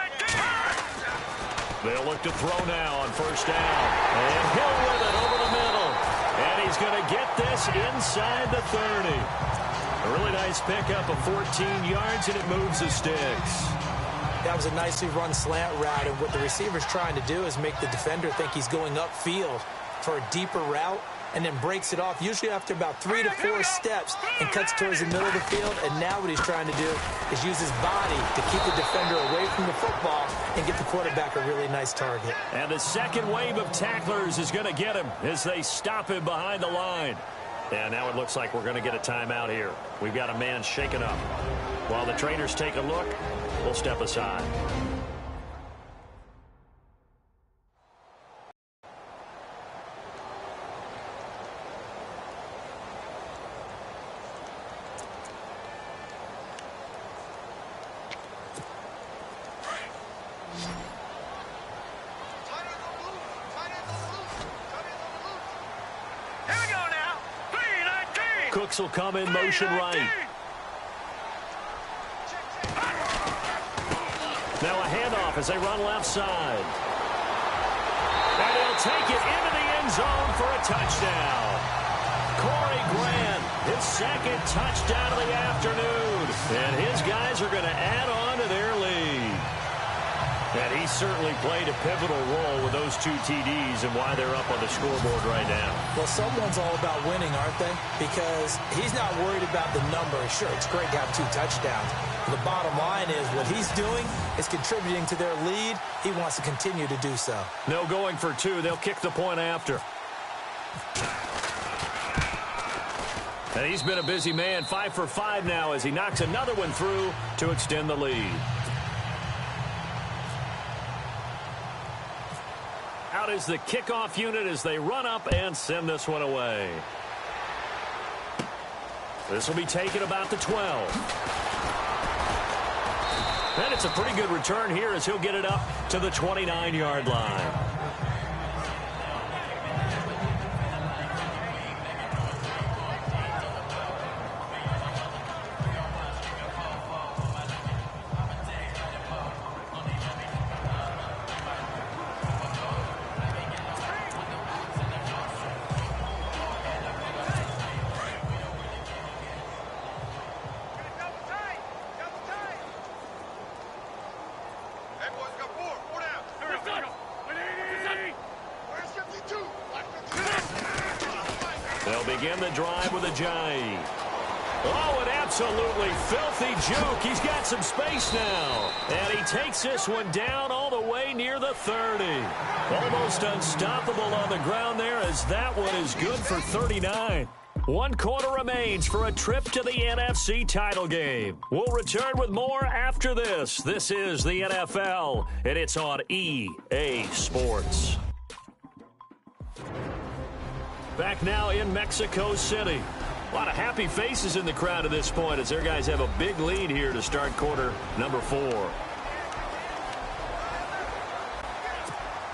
They'll look to throw now on first down. And Hill with it over the middle. And he's going to get this inside the 30. A really nice pickup of 14 yards, and it moves the sticks. That was a nicely run slant route, and what the receiver's trying to do is make the defender think he's going upfield for a deeper route, and then breaks it off, usually after about 3 to 4 steps, and cuts towards the middle of the field. And now what he's trying to do is use his body to keep the defender away from the football and get the quarterback a really nice target. And the second wave of tacklers is going to get him as they stop him behind the line. And now it looks like we're going to get a timeout here. We've got a man shaken up. While the trainers take a look, we'll step aside. Cooks will come in motion right. Now a handoff as they run left side. And he'll take it into the end zone for a touchdown. Corey Grant, his second touchdown of the afternoon. And his guys are going to add on to their lead. And he certainly played a pivotal role with those 2 TDs and why they're up on the scoreboard right now. Well, someone's all about winning, aren't they? Because he's not worried about the number. Sure, it's great to have 2 touchdowns. But the bottom line is what he's doing is contributing to their lead. He wants to continue to do so. No going for 2. They'll kick the point after. And he's been a busy man. 5 for 5 now as he knocks another one through to extend the lead. Out is the kickoff unit as they run up and send this one away. This will be taken about the 12. And it's a pretty good return here as he'll get it up to the 29-yard line. They'll begin the drive with Ajayi. Oh, an absolutely filthy juke. He's got some space now. And he takes this one down all the way near the 30. Almost unstoppable on the ground there, as that one is good for 39. 1 quarter remains for a trip to the NFC title game. We'll return with more after this. This is the NFL, and it's on EA Sports. Back now in Mexico City. A lot of happy faces in the crowd at this point as their guys have a big lead here to start quarter number 4.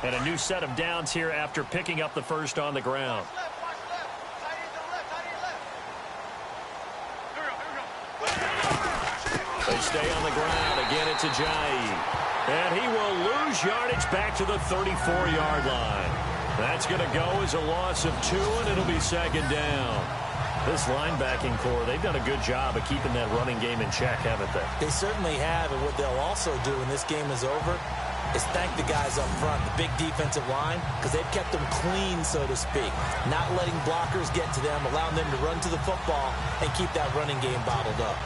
And a new set of downs here after picking up the first on the ground. They stay on the ground. Again, it's Ajayi. And he will lose yardage back to the 34-yard line. That's going to go as a loss of 2, and it'll be second down. This linebacking core, they've done a good job of keeping that running game in check, haven't they? They certainly have, and what they'll also do when this game is over is thank the guys up front, the big defensive line, because they've kept them clean, so to speak. Not letting blockers get to them, allowing them to run to the football and keep that running game bottled up.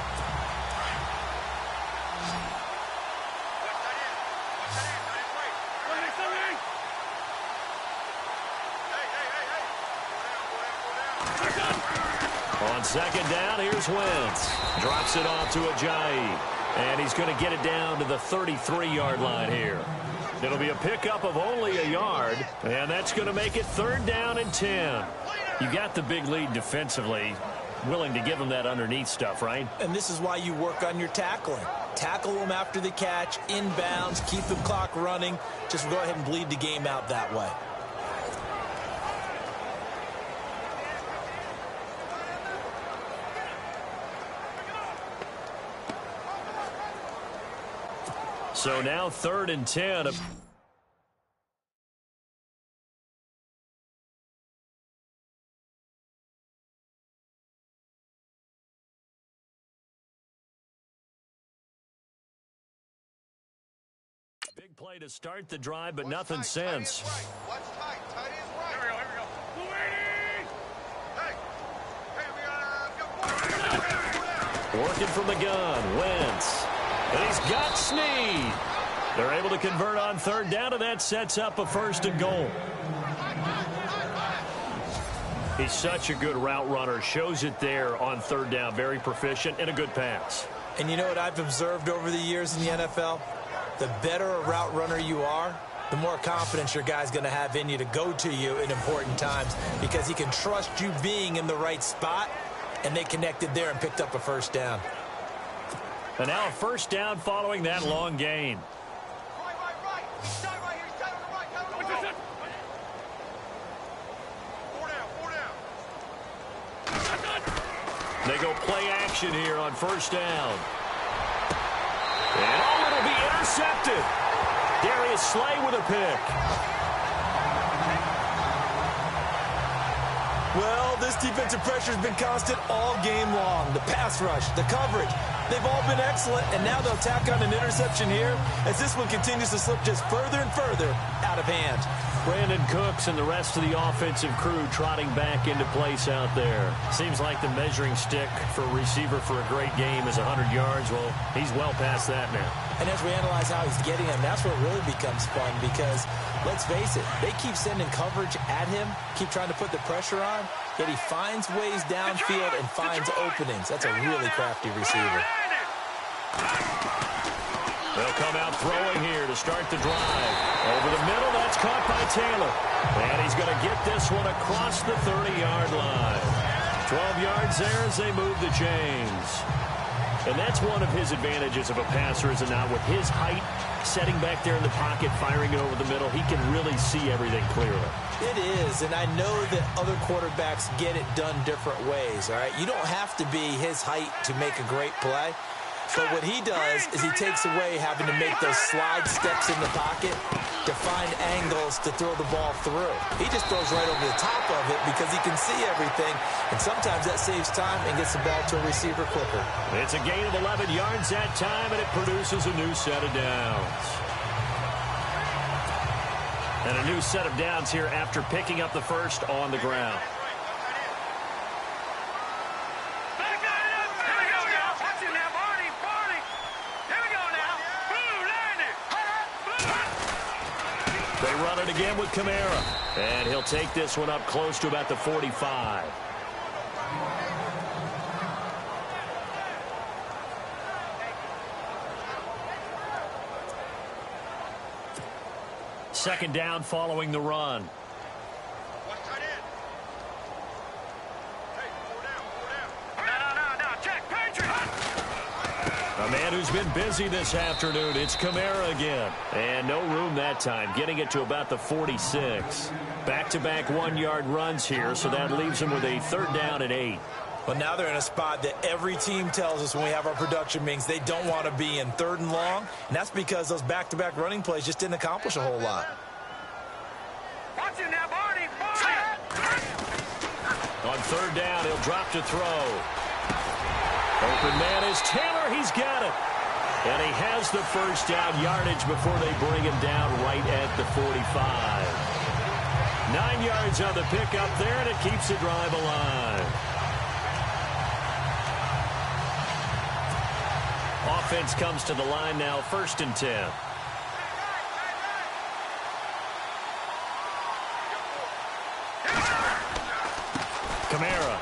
On second down, here's Wentz. Drops it off to Ajayi. And he's going to get it down to the 33-yard line here. It'll be a pickup of only a yard, and that's going to make it 3rd down and 10. You got the big lead defensively. Willing to give them that underneath stuff, right? And this is why you work on your tackling. Tackle them after the catch, inbounds, keep the clock running. Just go ahead and bleed the game out that way. So now 3rd and 10. Big play to start the drive, but nothing since. Working from the gun, Wentz. And he's got Snead. They're able to convert on 3rd down, and that sets up a 1st and goal. He's such a good route runner. Shows it there on 3rd down. Very proficient and a good pass. And you know what I've observed over the years in the NFL? The better a route runner you are, the more confidence your guy's going to have in you to go to you in important times, because he can trust you being in the right spot, and they connected there and picked up a 1st down. And now a 1st down following that long gain. They go play action here on 1st down. And oh, it'll be intercepted. Darius Slay with a pick. Well, this defensive pressure has been constant all game long. The pass rush, the coverage, they've all been excellent, and now they'll tack on an interception here as this one continues to slip just further and further out of hand. Brandon Cooks and the rest of the offensive crew trotting back into place out there. Seems like the measuring stick for a receiver for a great game is 100 yards. Well, he's well past that now. And as we analyze how he's getting him, that's where it really becomes fun, because let's face it, they keep sending coverage at him, keep trying to put the pressure on, yet he finds ways downfield and finds openings. That's a really crafty receiver. They'll come out throwing here to start the drive. Over the middle, that's caught by Taylor. And he's going to get this one across the 30-yard line. 12 yards there as they move the chains. And that's one of his advantages of a passer, is it not? With his height, setting back there in the pocket, firing it over the middle, he can really see everything clearly. It is, and I know that other quarterbacks get it done different ways, all right? You don't have to be his height to make a great play. But what he does is he takes away having to make those slide steps in the pocket to find angles to throw the ball through. He just throws right over the top of it because he can see everything, and sometimes that saves time and gets the ball to a receiver quicker. It's a gain of 11 yards that time, and it produces a new set of downs. And a new set of downs here after picking up the first on the ground. They run it again with Kamara. And he'll take this one up close to about the 45. Second down following the run. A man who's been busy this afternoon, it's Kamara again. And no room that time, getting it to about the 46. Back-to-back one-yard runs here, so that leaves him with a third down and 8. Well, now they're in a spot that every team tells us when we have our production meetings they don't want to be in, third and long. And that's because those back-to-back running plays just didn't accomplish a whole lot. Watch it now, Barney. On third down, he'll drop to throw. Open man is Taylor. He's got it. And he has the first down yardage before they bring him down right at the 45. 9 yards on the pickup there, and it keeps the drive alive. Offense comes to the line now, 1st and 10. Kamara.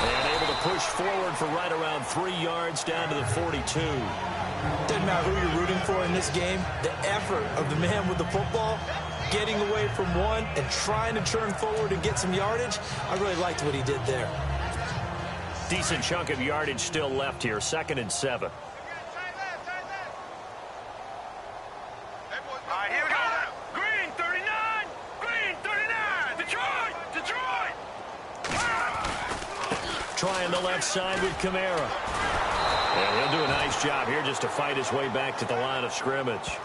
And able to push forward for right around 3 yards down to the 42. Doesn't matter who you're rooting for in this game. The effort of the man with the football, getting away from one and trying to turn forward and get some yardage, I really liked what he did there. Decent chunk of yardage still left here, 2nd and 7. Here we go. Green 39. Green 39. Detroit. Trying the left side with Kamara. And he'll do a nice job here just to fight his way back to the line of scrimmage.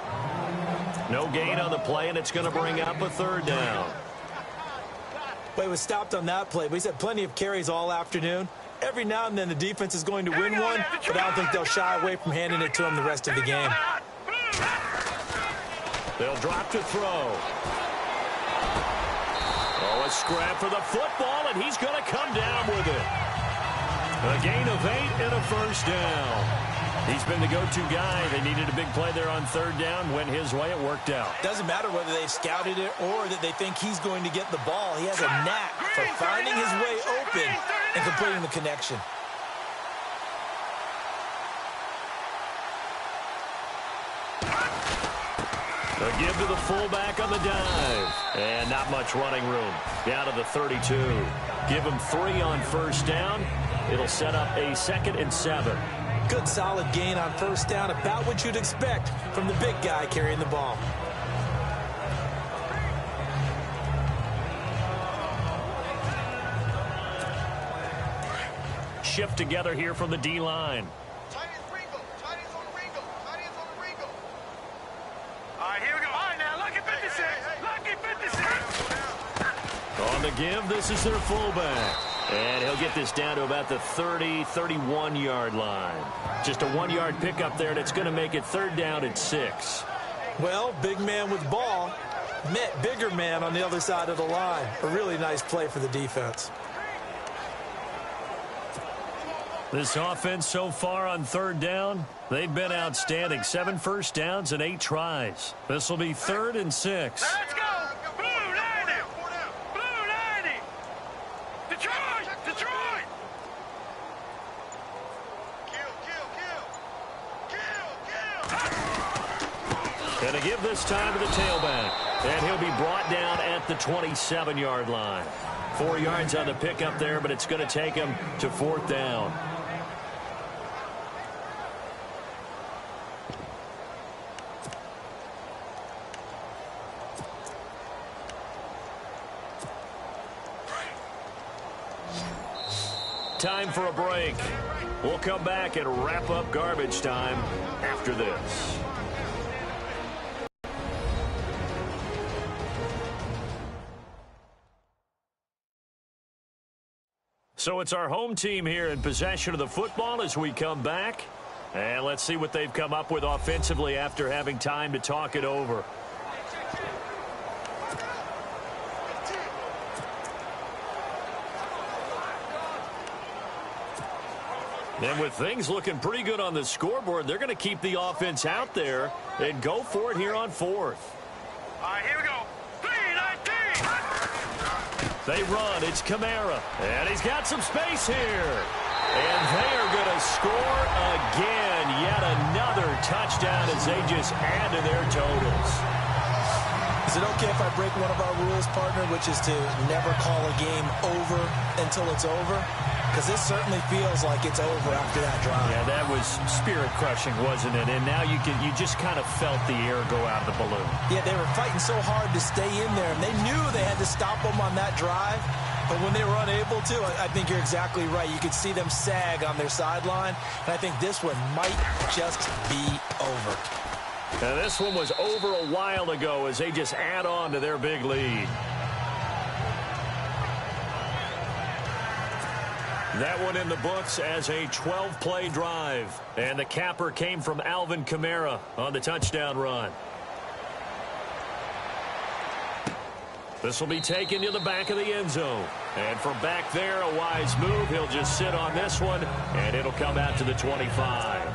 No gain on the play, and it's going to bring up a third down. Well, he was stopped on that play, but he's had plenty of carries all afternoon. Every now and then the defense is going to win one, but I don't think they'll shy away from handing it to him the rest of the game. They'll drop to throw. Oh, a scrap for the football, and he's going to come down with it. A gain of 8 and a first down. He's been the go-to guy. They needed a big play there on third down. Went his way. It worked out. Doesn't matter whether they've scouted it or that they think he's going to get the ball. He has a knack for finding his way open and completing the connection. A give to the fullback on the dive. And not much running room. Down to the 32. Give him 3 on first down. It'll set up a 2nd and 7. Good solid gain on first down, about what you'd expect from the big guy carrying the ball. Shift together here from the D-line. Here we go. All right, now, lucky 56. Lucky 56. On the give, this is their fullback. And he'll get this down to about the 30, 31-yard line. Just a 1-yard pickup there, and it's going to make it third down at 6. Well, big man with ball met bigger man on the other side of the line. A really nice play for the defense. This offense so far on third down, they've been outstanding. 7 first downs and 8 tries. This will be 3rd and 6. Let's go. Blue 90. Blue 90. Detroit. And to give this time to the tailback. And he'll be brought down at the 27-yard line. 4 yards on the pickup there, but it's going to take him to 4th down. Time for a break. We'll come back and wrap up garbage time after this. So it's our home team here in possession of the football as we come back. And let's see what they've come up with offensively after having time to talk it over. And with things looking pretty good on the scoreboard, they're going to keep the offense out there and go for it here on fourth. All right, here we go. 3-19. They run. It's Kamara. And he's got some space here. And they are going to score again. Yet another touchdown as they just add to their totals. Is it okay if I break one of our rules, partner, which is to never call a game over until it's over? Because this certainly feels like it's over after that drive. Yeah, that was spirit-crushing, wasn't it? And now you just kind of felt the air go out of the balloon. Yeah, they were fighting so hard to stay in there, and they knew they had to stop them on that drive. But when they were unable to, I think you're exactly right. You could see them sag on their sideline, and I think this one might just be over. And this one was over a while ago as they just add on to their big lead. That one in the books as a 12-play drive. And the capper came from Alvin Kamara on the touchdown run. This will be taken to the back of the end zone. And from back there, a wise move. He'll just sit on this one, and it'll come out to the 25.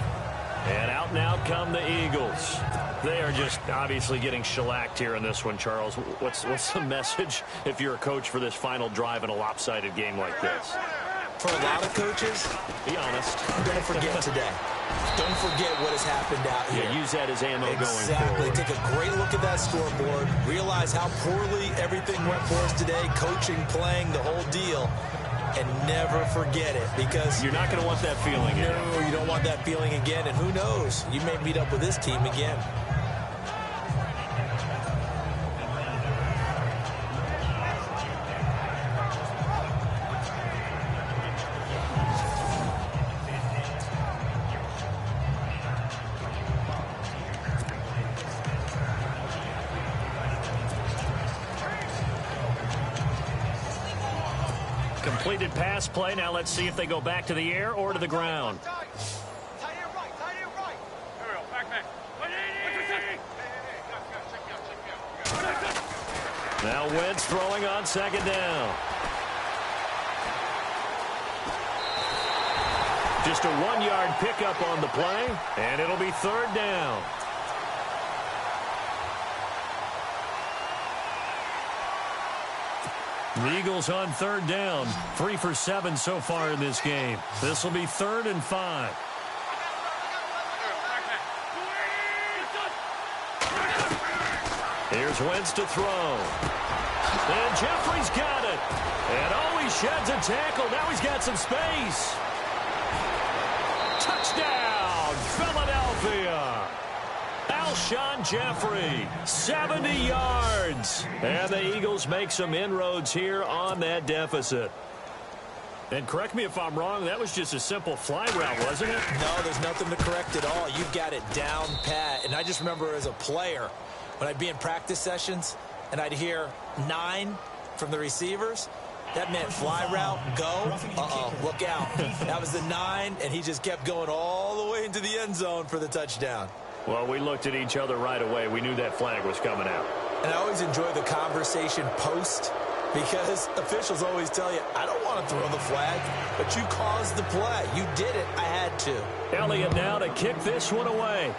And out come the Eagles. They are just obviously getting shellacked here in this one, Charles. What's the message if you're a coach for this final drive in a lopsided game like this? For a lot of coaches, be honest, don't forget today. Don't forget what has happened out here. Yeah, use that as ammo going forward. Exactly. Take a great look at that scoreboard. Realize how poorly everything went for us today. Coaching, playing, the whole deal. And never forget it, because you're not going to want that feeling again. No, you don't want that feeling again. And who knows? You may meet up with this team again. Completed pass play. Now let's see if they go back to the air or to the ground. Now Wentz throwing on second down. Just a 1-yard pickup on the play, and it'll be third down. The Eagles on third down, 3 for 7 so far in this game. This will be 3rd and 5. Here's Wentz to throw. And Jeffrey's got it. And oh, he sheds a tackle. Now he's got some space. Touchdown, Philadelphia. Alshon Jeffrey, 70 yards. And the Eagles make some inroads here on that deficit. And correct me if I'm wrong, that was just a simple fly route, wasn't it? No, there's nothing to correct at all. You've got it down pat. And I just remember as a player, when I'd be in practice sessions and I'd hear 9 from the receivers, that meant fly route, go, look out. That was the 9, and he just kept going all the way into the end zone for the touchdown. Well, we looked at each other right away. We knew that flag was coming out. And I always enjoy the conversation post, because officials always tell you, I don't want to throw the flag, but you caused the play. You did it. I had to. Elliott now to kick this one away.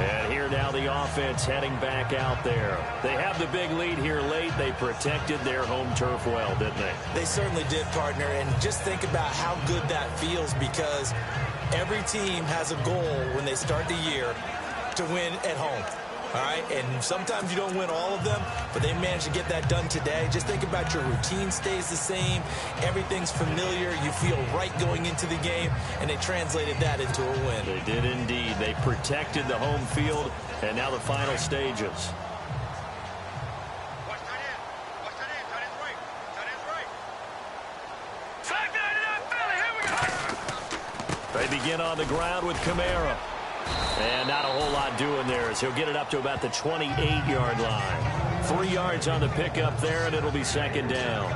And here now the offense heading back out there. They have the big lead here late. They protected their home turf well, didn't they? They certainly did, partner. And just think about how good that feels, because every team has a goal when they start the year to win at home. All right, and sometimes you don't win all of them, but they managed to get that done today. Just think about your routine stays the same. Everything's familiar. You feel right going into the game, and they translated that into a win. They did indeed. They protected the home field, and now the final stages. They begin on the ground with Kamara. And not a whole lot doing there as he'll get it up to about the 28-yard line. 3 yards on the pickup there, and it'll be second down.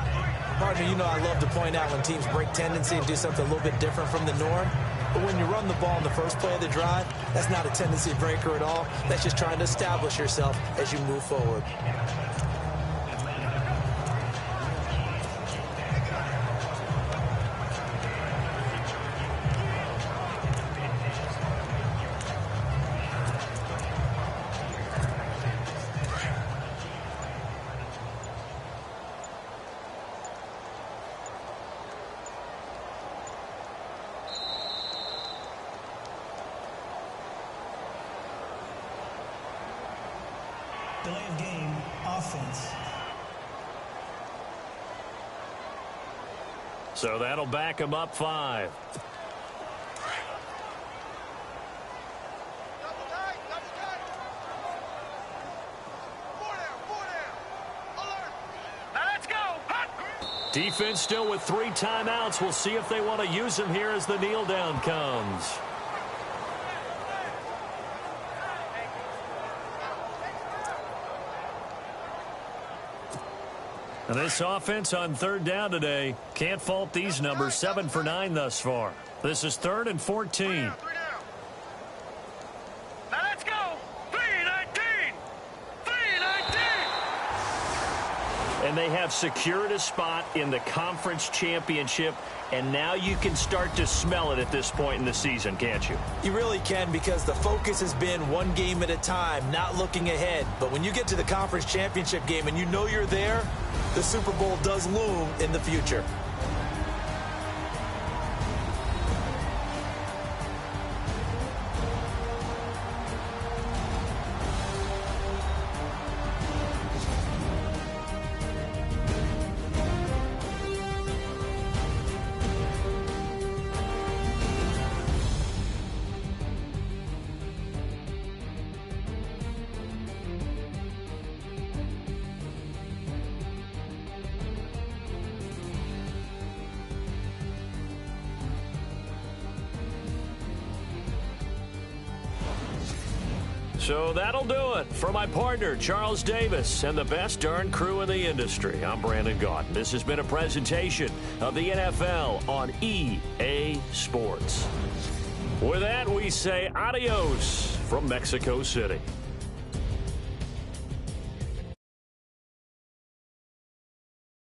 Partner, you know I love to point out when teams break tendency and do something a little bit different from the norm. But when you run the ball in the first play of the drive, that's not a tendency breaker at all. That's just trying to establish yourself as you move forward. Delay of game, offense. So that'll back him up 5. Now let's go. Hot. Defense still with 3 timeouts. We'll see if they want to use them here as the kneel down comes. And this offense on 3rd down today, can't fault these numbers. 7 for 9 thus far. This is 3rd and 14. 3 down. Now let's go. 3-19. 3-19. And they have secured a spot in the conference championship. And now you can start to smell it at this point in the season, can't you? You really can, because the focus has been one game at a time, not looking ahead. But when you get to the conference championship game and you know you're there, the Super Bowl does loom in the future. So that'll do it. For my partner, Charles Davis, and the best darn crew in the industry, I'm Brandon Gaudin. This has been a presentation of the NFL on EA Sports. With that, we say adios from Mexico City.